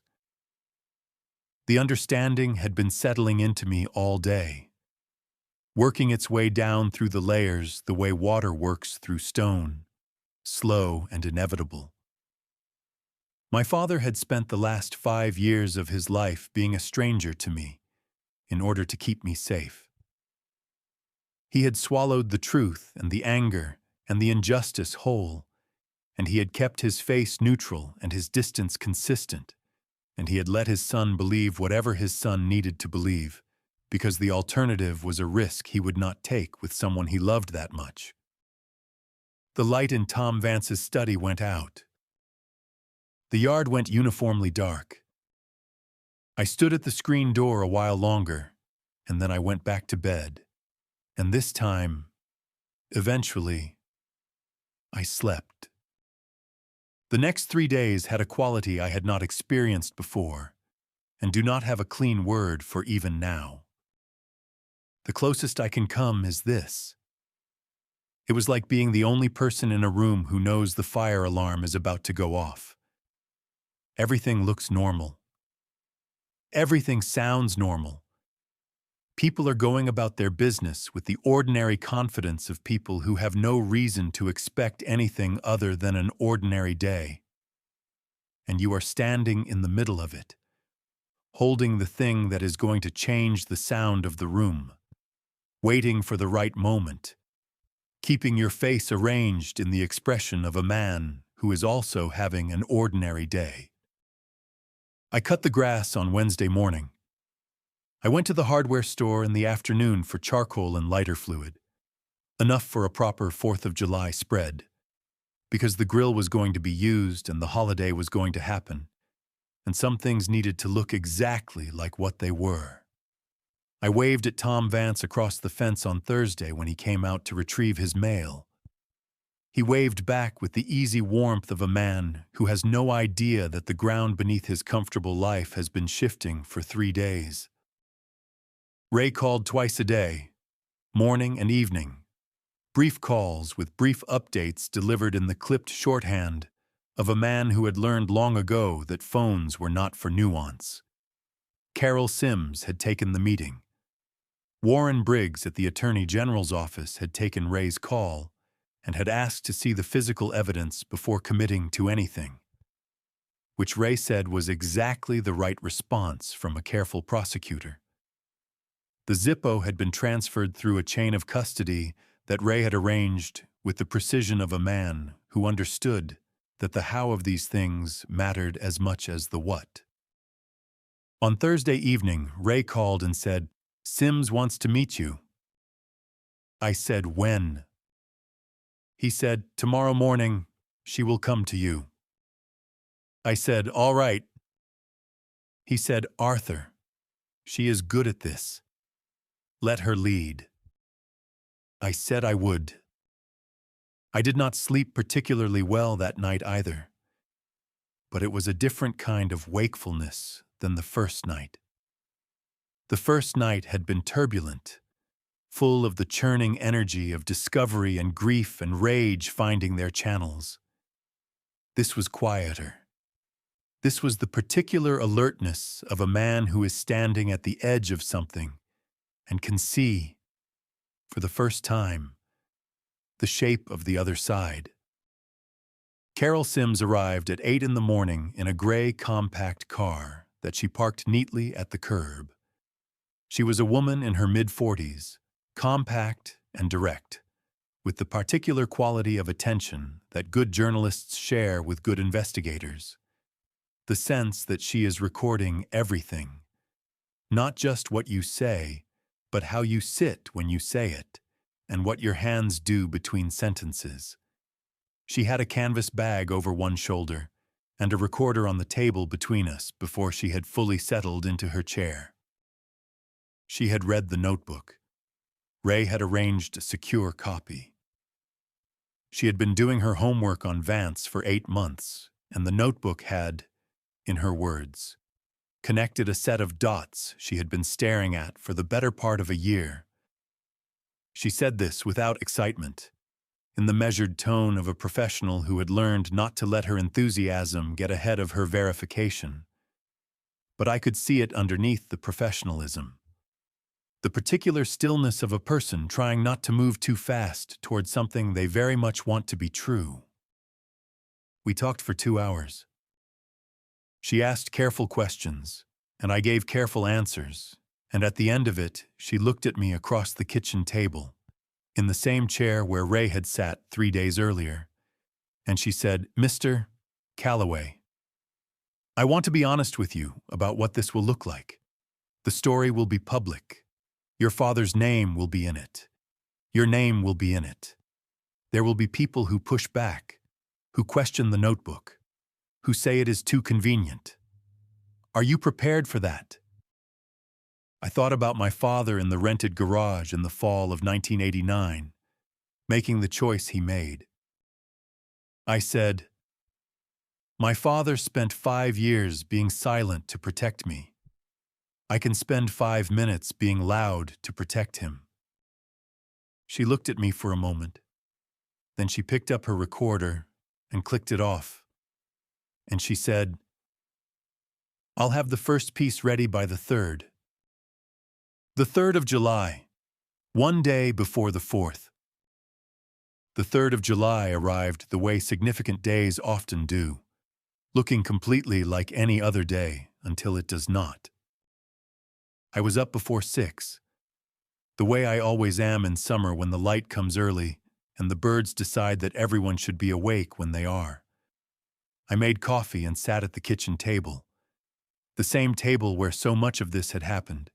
The understanding had been settling into me all day, working its way down through the layers the way water works through stone, slow and inevitable. My father had spent the last 5 years of his life being a stranger to me in order to keep me safe. He had swallowed the truth and the anger and the injustice whole, and he had kept his face neutral and his distance consistent, and he had let his son believe whatever his son needed to believe, because the alternative was a risk he would not take with someone he loved that much. The light in Tom Vance's study went out. The yard went uniformly dark. I stood at the screen door a while longer, and then I went back to bed. And this time, eventually, I slept. The next 3 days had a quality I had not experienced before, and do not have a clean word for even now. The closest I can come is this. It was like being the only person in a room who knows the fire alarm is about to go off. Everything looks normal. Everything sounds normal. People are going about their business with the ordinary confidence of people who have no reason to expect anything other than an ordinary day. And you are standing in the middle of it, holding the thing that is going to change the sound of the room, waiting for the right moment, keeping your face arranged in the expression of a man who is also having an ordinary day. I cut the grass on Wednesday morning. I went to the hardware store in the afternoon for charcoal and lighter fluid, enough for a proper 4th of July spread, because the grill was going to be used and the holiday was going to happen, and some things needed to look exactly like what they were. I waved at Tom Vance across the fence on Thursday when he came out to retrieve his mail. He waved back with the easy warmth of a man who has no idea that the ground beneath his comfortable life has been shifting for 3 days. Ray called twice a day, morning and evening. Brief calls with brief updates delivered in the clipped shorthand of a man who had learned long ago that phones were not for nuance. Carol Sims had taken the meeting. Warren Briggs at the Attorney General's office had taken Ray's call and had asked to see the physical evidence before committing to anything, which Ray said was exactly the right response from a careful prosecutor. The Zippo had been transferred through a chain of custody that Ray had arranged with the precision of a man who understood that the how of these things mattered as much as the what. On Thursday evening, Ray called and said, "Sims wants to meet you." I said, "When?" He said, "Tomorrow morning, she will come to you." I said, "All right." He said, "Arthur, she is good at this. Let her lead." I said I would. I did not sleep particularly well that night either, but it was a different kind of wakefulness than the first night. The first night had been turbulent, full of the churning energy of discovery and grief and rage finding their channels. This was quieter. This was the particular alertness of a man who is standing at the edge of something and can see, for the first time, the shape of the other side. Carol Sims arrived at 8 in the morning in a gray compact car that she parked neatly at the curb. She was a woman in her mid-40s, compact and direct, with the particular quality of attention that good journalists share with good investigators. The sense that she is recording everything, not just what you say, but how you sit when you say it, and what your hands do between sentences. She had a canvas bag over one shoulder and a recorder on the table between us before she had fully settled into her chair. She had read the notebook. Ray had arranged a secure copy. She had been doing her homework on Vance for 8 months, and the notebook had, in her words, connected a set of dots she had been staring at for the better part of a year. She said this without excitement, in the measured tone of a professional who had learned not to let her enthusiasm get ahead of her verification. But I could see it underneath the professionalism. The particular stillness of a person trying not to move too fast toward something they very much want to be true. We talked for 2 hours. She asked careful questions, and I gave careful answers, and at the end of it, she looked at me across the kitchen table, in the same chair where Ray had sat 3 days earlier, and she said, "Mr. Calloway, I want to be honest with you about what this will look like. The story will be public. Your father's name will be in it. Your name will be in it. There will be people who push back, who question the notebook, who say it is too convenient. Are you prepared for that?" I thought about my father in the rented garage in the fall of 1989, making the choice he made. I said, My father spent 5 years being silent to protect me. I can spend 5 minutes being loud to protect him. She looked at me for a moment. Then she picked up her recorder and clicked it off. And she said, "I'll have the first piece ready by the 3rd. The 3rd of July, one day before the 4th. The 3rd of July arrived the way significant days often do, looking completely like any other day until it does not. I was up before 6, the way I always am in summer when the light comes early and the birds decide that everyone should be awake when they are. I made coffee and sat at the kitchen table, the same table where so much of this had happened.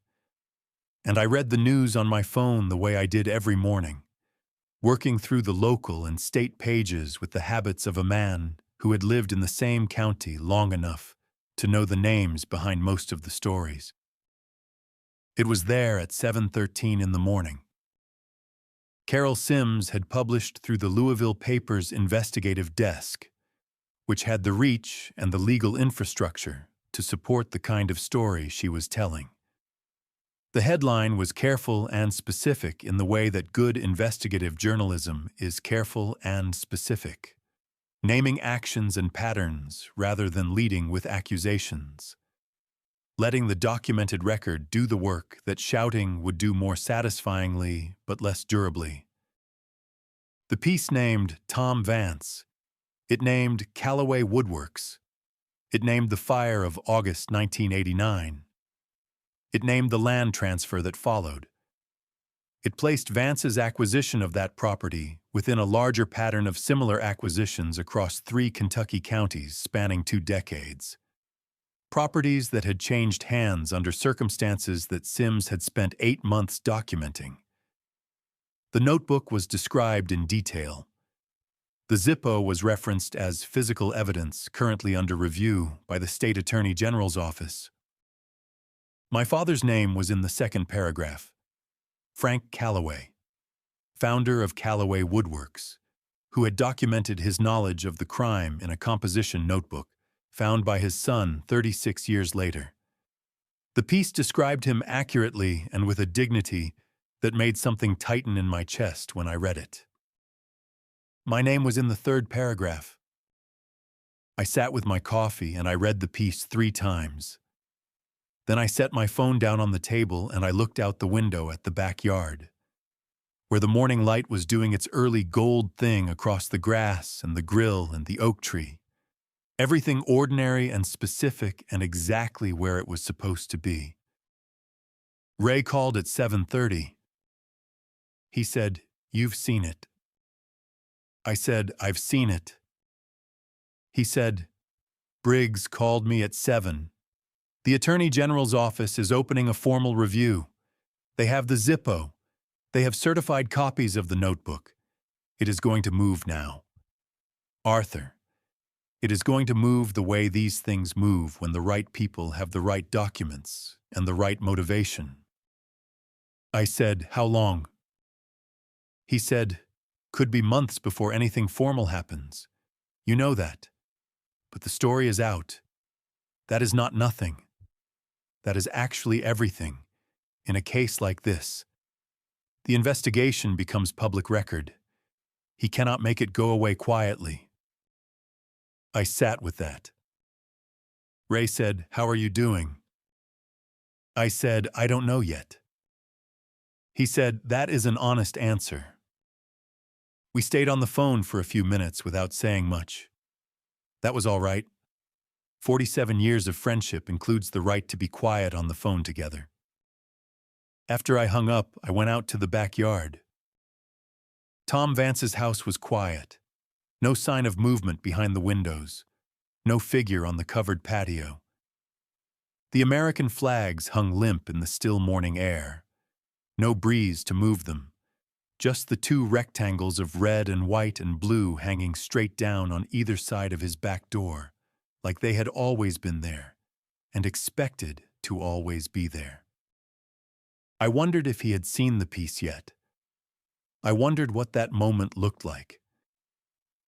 And I read the news on my phone the way I did every morning, working through the local and state pages with the habits of a man who had lived in the same county long enough to know the names behind most of the stories. It was there at 7:13 in the morning. Carol Sims had published through the Louisville paper's investigative desk, which had the reach and the legal infrastructure to support the kind of story she was telling. The headline was careful and specific in the way that good investigative journalism is careful and specific, naming actions and patterns rather than leading with accusations, letting the documented record do the work that shouting would do more satisfyingly but less durably. The piece named Tom Vance. It named Calloway Woodworks. It named the fire of August 1989. It named the land transfer that followed. It placed Vance's acquisition of that property within a larger pattern of similar acquisitions across 3 Kentucky counties spanning 2 decades. Properties that had changed hands under circumstances that Sims had spent 8 months documenting. The notebook was described in detail. The Zippo was referenced as physical evidence currently under review by the State Attorney General's office. My father's name was in the second paragraph. Frank Calloway, founder of Calloway Woodworks, who had documented his knowledge of the crime in a composition notebook found by his son 36 years later. The piece described him accurately and with a dignity that made something tighten in my chest when I read it. My name was in the 3rd paragraph. I sat with my coffee and I read the piece 3 times. Then I set my phone down on the table and I looked out the window at the backyard, where the morning light was doing its early gold thing across the grass and the grill and the oak tree. Everything ordinary and specific and exactly where it was supposed to be. Ray called at 7:30. He said, "You've seen it." I said, "I've seen it." He said, "Briggs called me at 7. The Attorney General's office is opening a formal review. They have the Zippo. They have certified copies of the notebook. It is going to move now. Arthur, it is going to move the way these things move when the right people have the right documents and the right motivation." I said, "How long?" He said, "Could be months before anything formal happens. You know that. But the story is out. That is not nothing. That is actually everything. In a case like this, the investigation becomes public record. He cannot make it go away quietly." I sat with that. Ray said, "How are you doing?" I said, "I don't know yet." He said, "That is an honest answer." We stayed on the phone for a few minutes without saying much. That was all right. 47 years of friendship includes the right to be quiet on the phone together. After I hung up, I went out to the backyard. Tom Vance's house was quiet. No sign of movement behind the windows. No figure on the covered patio. The American flags hung limp in the still morning air. No breeze to move them. Just the 2 rectangles of red and white and blue hanging straight down on either side of his back door, like they had always been there, and expected to always be there. I wondered if he had seen the piece yet. I wondered what that moment looked like.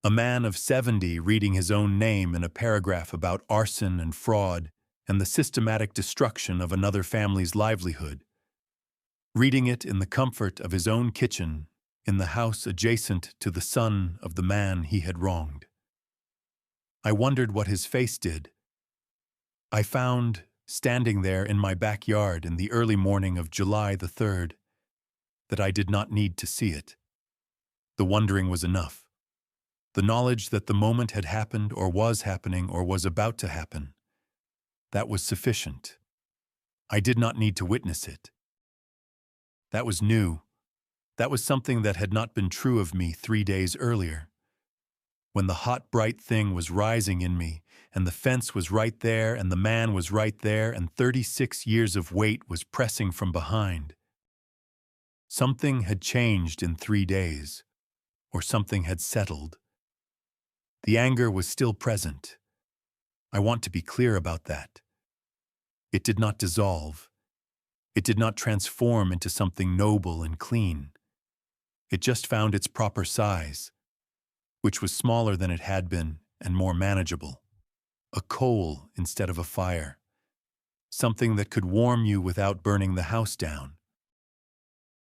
A man of 70 reading his own name in a paragraph about arson and fraud and the systematic destruction of another family's livelihood. Reading it in the comfort of his own kitchen, in the house adjacent to the son of the man he had wronged. I wondered what his face did. I found, standing there in my backyard in the early morning of July the 3rd, that I did not need to see it. The wondering was enough. The knowledge that the moment had happened or was happening or was about to happen, that was sufficient. I did not need to witness it. That was new. That was something that had not been true of me 3 days earlier. When the hot, bright thing was rising in me, and the fence was right there, and the man was right there, and 36 years of weight was pressing from behind. Something had changed in 3 days, or something had settled. The anger was still present. I want to be clear about that. It did not dissolve. It did not transform into something noble and clean. It just found its proper size, which was smaller than it had been and more manageable. A coal instead of a fire. Something that could warm you without burning the house down.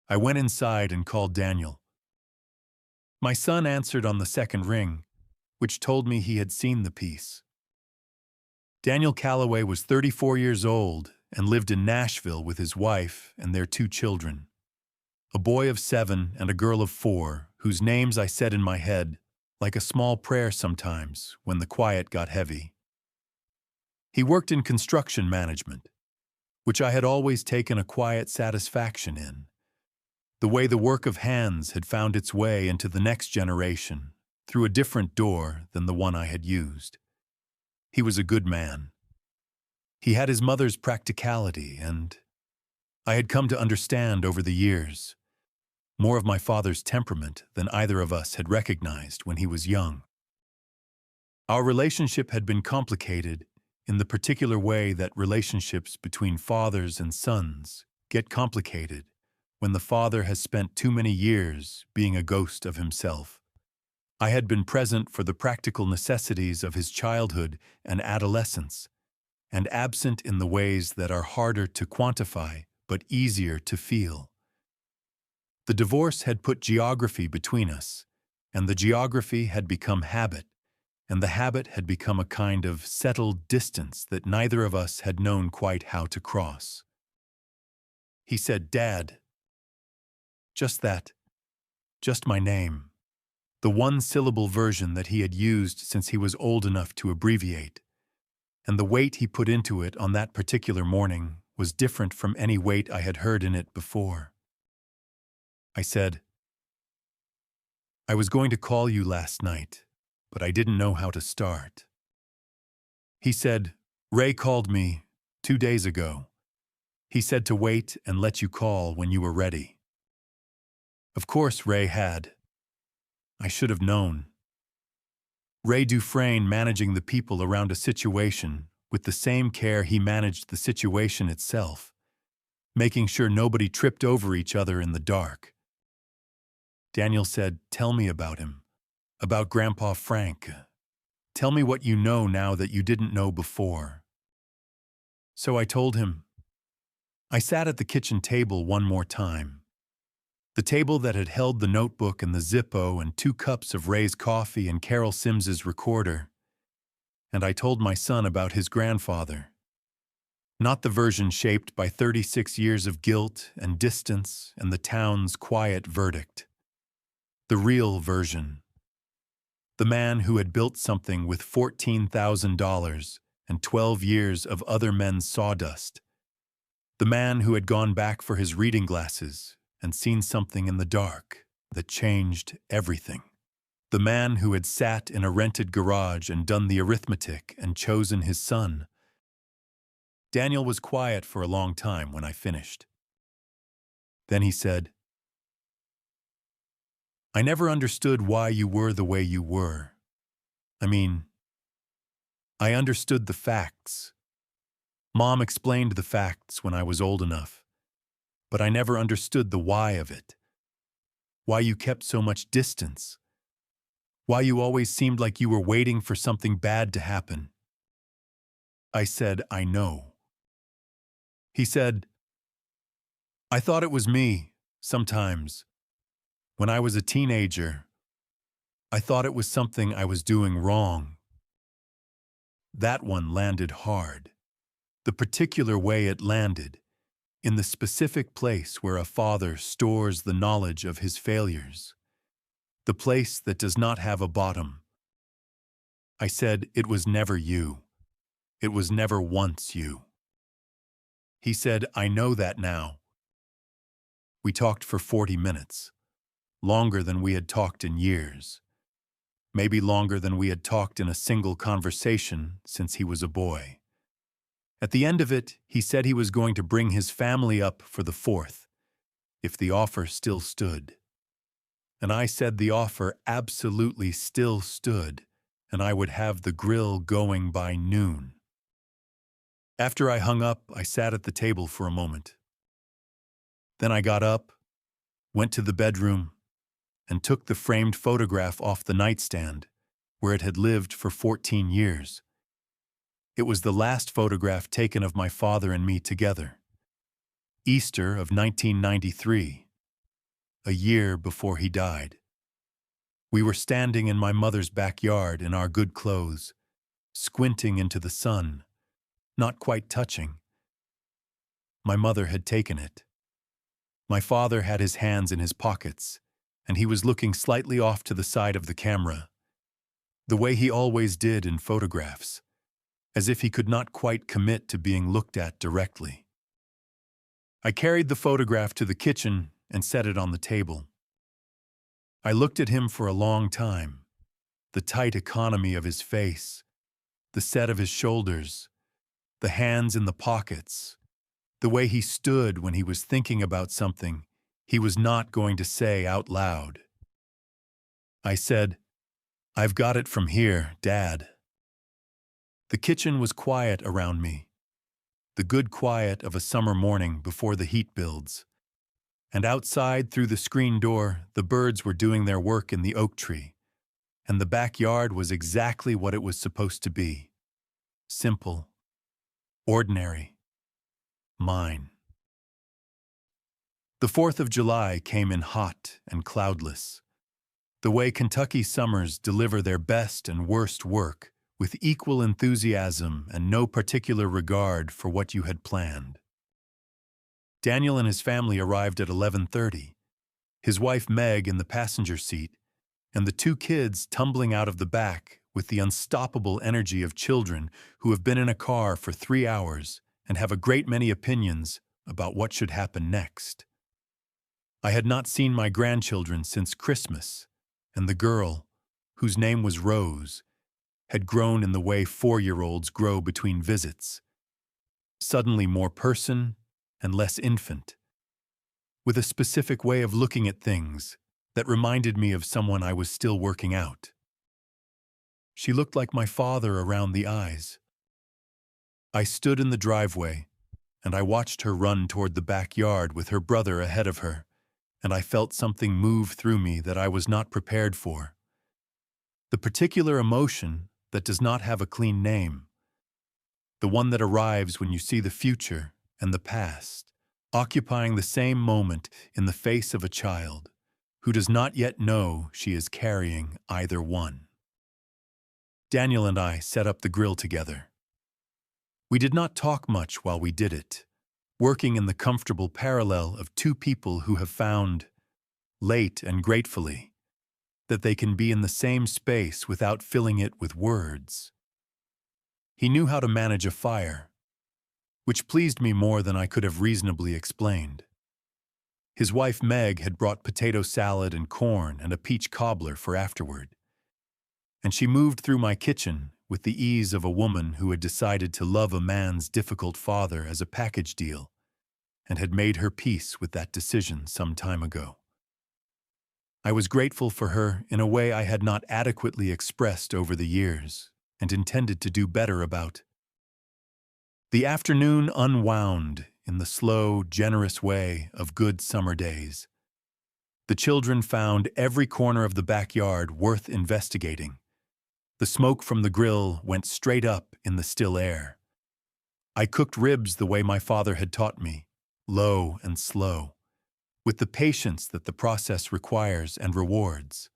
I went inside and called Daniel. My son answered on the second ring, which told me he had seen the piece. Daniel Calloway was 34 years old and lived in Nashville with his wife and their 2 children, a boy of 7 and a girl of 4, whose names I said in my head, like a small prayer sometimes when the quiet got heavy. He worked in construction management, which I had always taken a quiet satisfaction in, the way the work of hands had found its way into the next generation through a different door than the one I had used. He was a good man. He had his mother's practicality, and I had come to understand over the years more of my father's temperament than either of us had recognized when he was young. Our relationship had been complicated in the particular way that relationships between fathers and sons get complicated when the father has spent too many years being a ghost of himself. I had been present for the practical necessities of his childhood and adolescence, and absent in the ways that are harder to quantify but easier to feel. The divorce had put geography between us, and the geography had become habit, and the habit had become a kind of settled distance that neither of us had known quite how to cross. He said, "Dad." Just that. Just my name. The one-syllable version that he had used since he was old enough to abbreviate. And the weight he put into it on that particular morning was different from any weight I had heard in it before. I said, "I was going to call you last night, but I didn't know how to start." He said, "Ray called me 2 days ago. He said to wait and let you call when you were ready." Of course Ray had. I should have known. Ray Dufresne managing the people around a situation with the same care he managed the situation itself, making sure nobody tripped over each other in the dark. Daniel said, "Tell me about him, about Grandpa Frank. Tell me what you know now that you didn't know before." So I told him. I sat at the kitchen table one more time. The table that had held the notebook and the Zippo and 2 cups of Ray's coffee and Carol Sims's recorder. And I told my son about his grandfather. Not the version shaped by 36 years of guilt and distance and the town's quiet verdict. The real version. The man who had built something with $14,000 and 12 years of other men's sawdust. The man who had gone back for his reading glasses and seen something in the dark that changed everything. The man who had sat in a rented garage and done the arithmetic and chosen his son. Daniel was quiet for a long time when I finished. Then he said, "I never understood why you were the way you were. I mean, I understood the facts. Mom explained the facts when I was old enough. But I never understood the why of it. Why you kept so much distance. Why you always seemed like you were waiting for something bad to happen. I said, I know. He said, I thought it was me, sometimes. When I was a teenager, I thought it was something I was doing wrong. That one landed hard. The particular way it landed, in the specific place where a father stores the knowledge of his failures. The place that does not have a bottom. I said, it was never you. It was never once you. He said, I know that now. We talked for 40 minutes, longer than we had talked in years. Maybe longer than we had talked in a single conversation since he was a boy. At the end of it, he said he was going to bring his family up for the 4th, if the offer still stood. And I said the offer absolutely still stood, and I would have the grill going by noon. After I hung up, I sat at the table for a moment. Then I got up, went to the bedroom, and took the framed photograph off the nightstand, where it had lived for 14 years. It was the last photograph taken of my father and me together. Easter of 1993, a year before he died. We were standing in my mother's backyard in our good clothes, squinting into the sun, not quite touching. My mother had taken it. My father had his hands in his pockets, and he was looking slightly off to the side of the camera, the way he always did in photographs, as if he could not quite commit to being looked at directly. I carried the photograph to the kitchen and set it on the table. I looked at him for a long time, the tight economy of his face, the set of his shoulders, the hands in the pockets, the way he stood when he was thinking about something he was not going to say out loud. I said, I've got it from here, Dad. The kitchen was quiet around me, the good quiet of a summer morning before the heat builds. And outside through the screen door, the birds were doing their work in the oak tree, and the backyard was exactly what it was supposed to be. Simple, ordinary, mine. The 4th of July came in hot and cloudless, the way Kentucky summers deliver their best and worst work with equal enthusiasm and no particular regard for what you had planned. Daniel and his family arrived at 11:30, his wife Meg in the passenger seat, and the 2 kids tumbling out of the back with the unstoppable energy of children who have been in a car for 3 hours and have a great many opinions about what should happen next. I had not seen my grandchildren since Christmas, and the girl, whose name was Rose, had grown in the way 4-year-olds grow between visits, suddenly more person and less infant, with a specific way of looking at things that reminded me of someone I was still working out. She looked like my father around the eyes. I stood in the driveway, and I watched her run toward the backyard with her brother ahead of her, and I felt something move through me that I was not prepared for. The particular emotion that does not have a clean name, the one that arrives when you see the future and the past occupying the same moment in the face of a child who does not yet know she is carrying either one. Daniel and I set up the grill together. We did not talk much while we did it, working in the comfortable parallel of 2 people who have found, late and gratefully, that they can be in the same space without filling it with words. He knew how to manage a fire, which pleased me more than I could have reasonably explained. His wife Meg had brought potato salad and corn and a peach cobbler for afterward, and she moved through my kitchen with the ease of a woman who had decided to love a man's difficult father as a package deal and had made her peace with that decision some time ago. I was grateful for her in a way I had not adequately expressed over the years and intended to do better about. The afternoon unwound in the slow, generous way of good summer days. The children found every corner of the backyard worth investigating. The smoke from the grill went straight up in the still air. I cooked ribs the way my father had taught me, low and slow, with the patience that the process requires and rewards.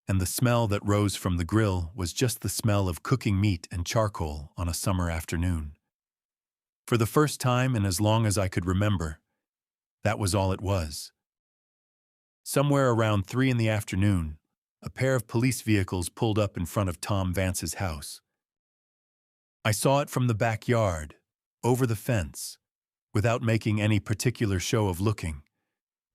And the smell that rose from the grill was just the smell of cooking meat and charcoal on a summer afternoon. For the first time in as long as I could remember, that was all it was. Somewhere around 3 in the afternoon, a pair of police vehicles pulled up in front of Tom Vance's house. I saw it from the backyard, over the fence, without making any particular show of looking.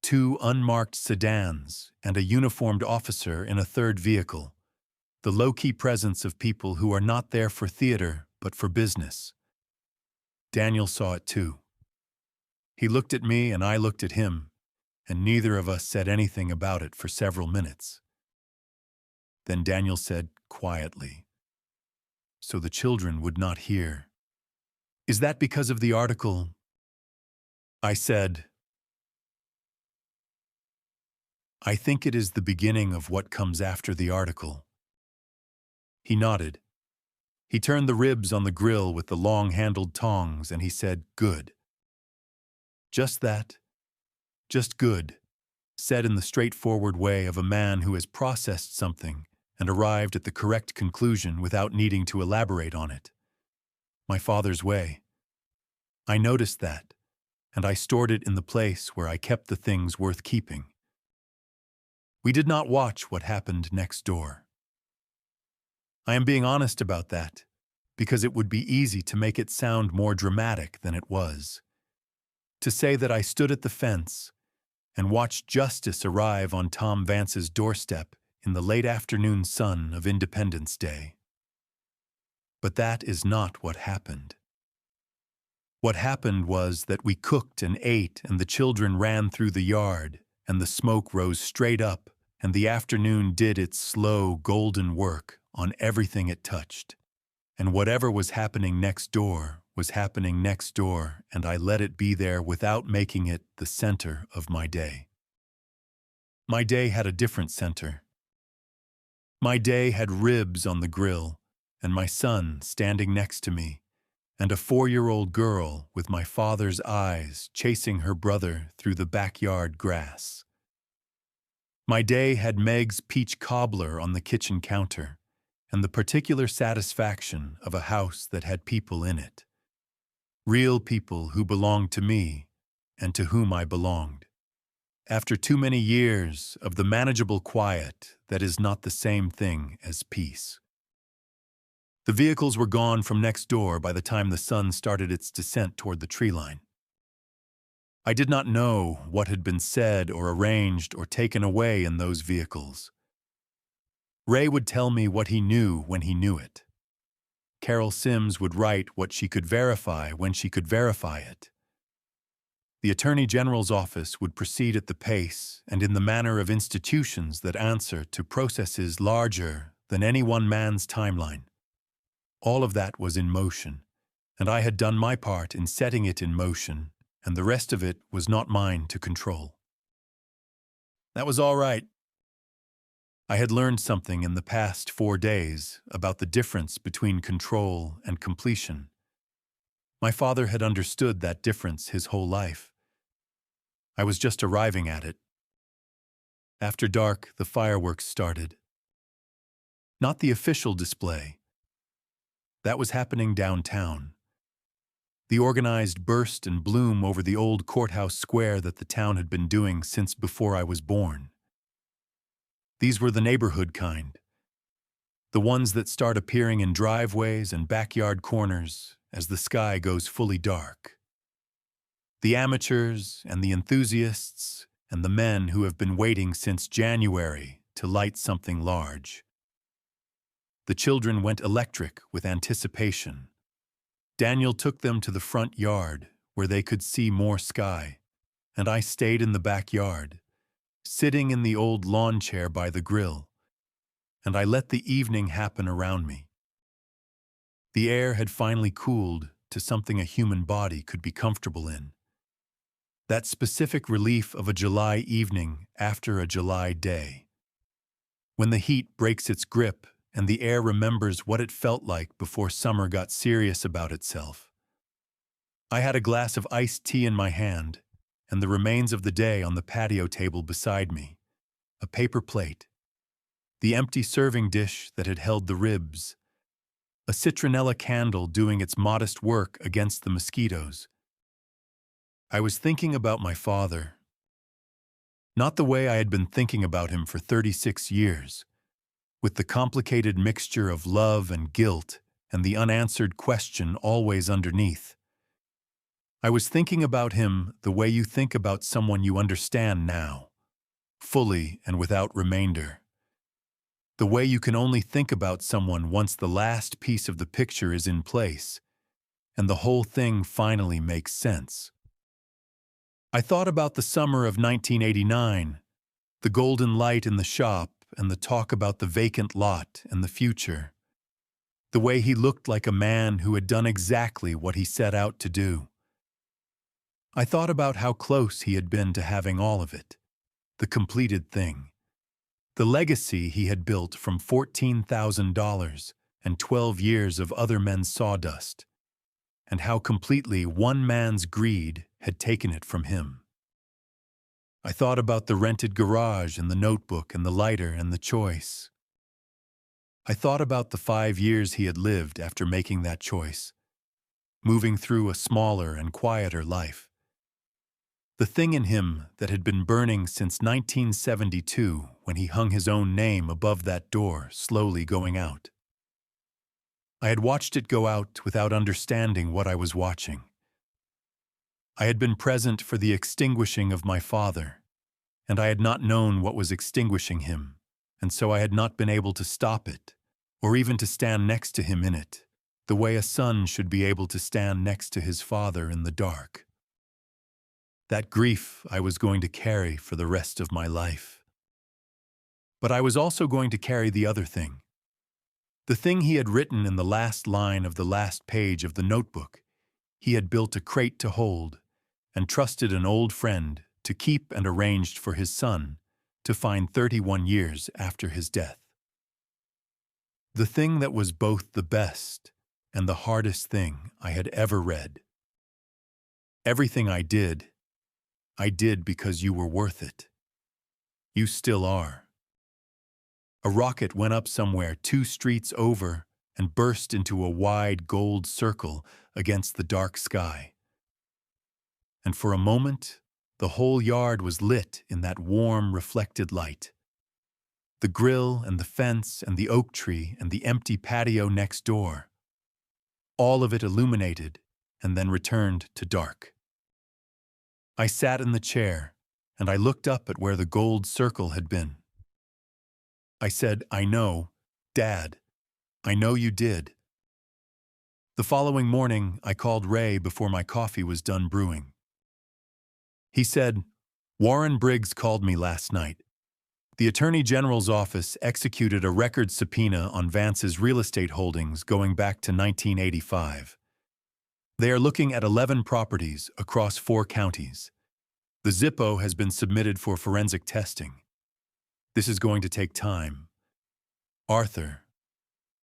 2 unmarked sedans and a uniformed officer in a third vehicle, the low-key presence of people who are not there for theater but for business. Daniel saw it too. He looked at me and I looked at him, and neither of us said anything about it for several minutes. Then Daniel said quietly, so the children would not hear, "Is that because of the article?" I said, "I think it is the beginning of what comes after the article." He nodded. He turned the ribs on the grill with the long-handled tongs and he said, "Good." Just that. Just good, said in the straightforward way of a man who has processed something and arrived at the correct conclusion without needing to elaborate on it. My father's way. I noticed that, and I stored it in the place where I kept the things worth keeping. We did not watch what happened next door. I am being honest about that, because it would be easy to make it sound more dramatic than it was. To say that I stood at the fence and watched justice arrive on Tom Vance's doorstep in the late afternoon sun of Independence Day. But that is not what happened. What happened was that we cooked and ate and the children ran through the yard and the smoke rose straight up and the afternoon did its slow, golden work on everything it touched. And whatever was happening next door was happening next door, and I let it be there without making it the center of my day. My day had a different center. My day had ribs on the grill, and my son standing next to me, and a 4-year-old girl with my father's eyes chasing her brother through the backyard grass. My day had Meg's peach cobbler on the kitchen counter, and the particular satisfaction of a house that had people in it. Real people who belonged to me and to whom I belonged. After too many years of the manageable quiet that is not the same thing as peace. The vehicles were gone from next door by the time the sun started its descent toward the tree line. I did not know what had been said or arranged or taken away in those vehicles. Ray would tell me what he knew when he knew it. Carol Sims would write what she could verify when she could verify it. The Attorney General's office would proceed at the pace and in the manner of institutions that answer to processes larger than any one man's timeline. All of that was in motion, and I had done my part in setting it in motion, and the rest of it was not mine to control. That was all right. I had learned something in the past 4 days about the difference between control and completion. My father had understood that difference his whole life. I was just arriving at it. After dark, the fireworks started. Not the official display. That was happening downtown. The organized burst and bloom over the old courthouse square that the town had been doing since before I was born. These were the neighborhood kind. The ones that start appearing in driveways and backyard corners as the sky goes fully dark. The amateurs and the enthusiasts and the men who have been waiting since January to light something large. The children went electric with anticipation. Daniel took them to the front yard where they could see more sky, and I stayed in the backyard, sitting in the old lawn chair by the grill, and I let the evening happen around me. The air had finally cooled to something a human body could be comfortable in. that specific relief of a July evening after a July day. When the heat breaks its grip and the air remembers what it felt like before summer got serious about itself. I had a glass of iced tea in my hand, and the remains of the day on the patio table beside me, a paper plate, the empty serving dish that had held the ribs, a citronella candle doing its modest work against the mosquitoes. I was thinking about my father, not the way I had been thinking about him for 36 years, with the complicated mixture of love and guilt and the unanswered question always underneath. I was thinking about him the way you think about someone you understand now, fully and without remainder. The way you can only think about someone once the last piece of the picture is in place, and the whole thing finally makes sense. I thought about the summer of 1989, the golden light in the shop and the talk about the vacant lot and the future. The way he looked like a man who had done exactly what he set out to do. I thought about how close he had been to having all of it, the completed thing. The legacy he had built from $14,000 and 12 years of other men's sawdust, and how completely one man's greed had taken it from him. I thought about the rented garage and the notebook and the lighter and the choice. I thought about the 5 years he had lived after making that choice, moving through a smaller and quieter life. The thing in him that had been burning since 1972 when he hung his own name above that door, slowly going out. I had watched it go out without understanding what I was watching. I had been present for the extinguishing of my father, and I had not known what was extinguishing him, and so I had not been able to stop it, or even to stand next to him in it, the way a son should be able to stand next to his father in the dark. That grief I was going to carry for the rest of my life. But I was also going to carry the other thing. The thing he had written in the last line of the last page of the notebook. He had built a crate to hold, and trusted an old friend to keep and arranged for his son to find 31 years after his death. The thing that was both the best and the hardest thing I had ever read. Everything I did because you were worth it. You still are. A rocket went up somewhere 2 streets over and burst into a wide gold circle against the dark sky. And for a moment, the whole yard was lit in that warm, reflected light. The grill and the fence and the oak tree and the empty patio next door. All of it illuminated and then returned to dark. I sat in the chair, and I looked up at where the gold circle had been. I said, "I know, Dad. I know you did." The following morning, I called Ray before my coffee was done brewing. He said, "Warren Briggs called me last night. The Attorney General's office executed a record subpoena on Vance's real estate holdings going back to 1985. They are looking at 11 properties across 4 counties. The Zippo has been submitted for forensic testing. This is going to take time. Arthur,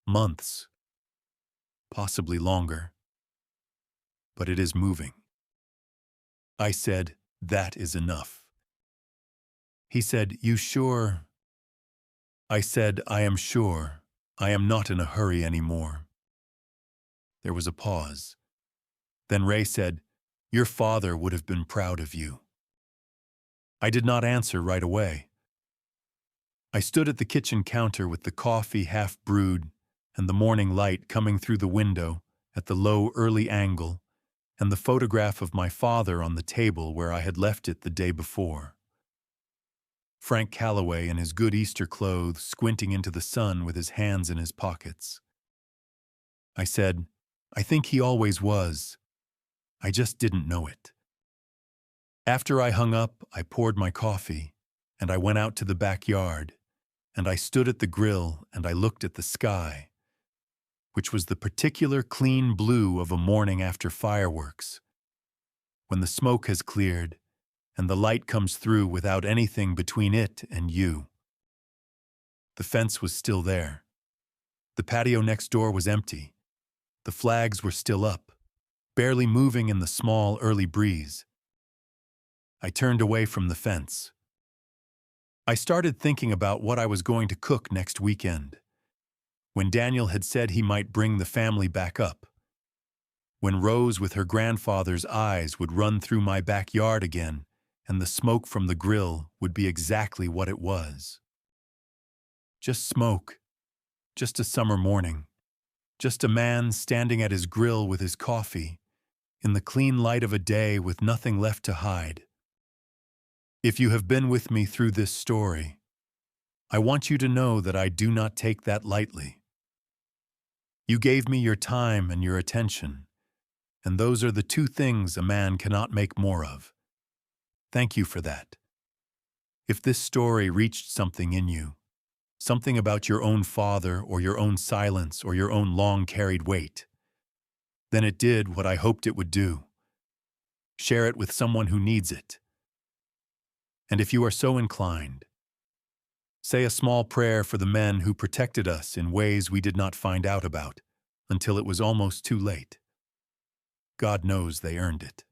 months, possibly longer. But it is moving." I said, "That is enough." He said, "You sure?" I said, "I am sure. I am not in a hurry anymore." There was a pause. Then Ray said, "Your father would have been proud of you." I did not answer right away. I stood at the kitchen counter with the coffee half brewed and the morning light coming through the window at the low early angle and the photograph of my father on the table where I had left it the day before. Frank Calloway in his good Easter clothes squinting into the sun with his hands in his pockets. I said, "I think he always was. I just didn't know it." After I hung up, I poured my coffee, and I went out to the backyard, and I stood at the grill and I looked at the sky, which was the particular clean blue of a morning after fireworks. When the smoke has cleared and the light comes through without anything between it and you. The fence was still there. The patio next door was empty. The flags were still up, barely moving in the small, early breeze. I turned away from the fence. I started thinking about what I was going to cook next weekend. When Daniel had said he might bring the family back up. When Rose with her grandfather's eyes would run through my backyard again, and the smoke from the grill would be exactly what it was. Just smoke. Just a summer morning. Just a man standing at his grill with his coffee, in the clean light of a day with nothing left to hide. If you have been with me through this story, I want you to know that I do not take that lightly. You gave me your time and your attention, and those are the two things a man cannot make more of. Thank you for that. If this story reached something in you, something about your own father or your own silence or your own long-carried weight, then it did what I hoped it would do. Share it with someone who needs it. And if you are so inclined, say a small prayer for the men who protected us in ways we did not find out about until it was almost too late. God knows they earned it.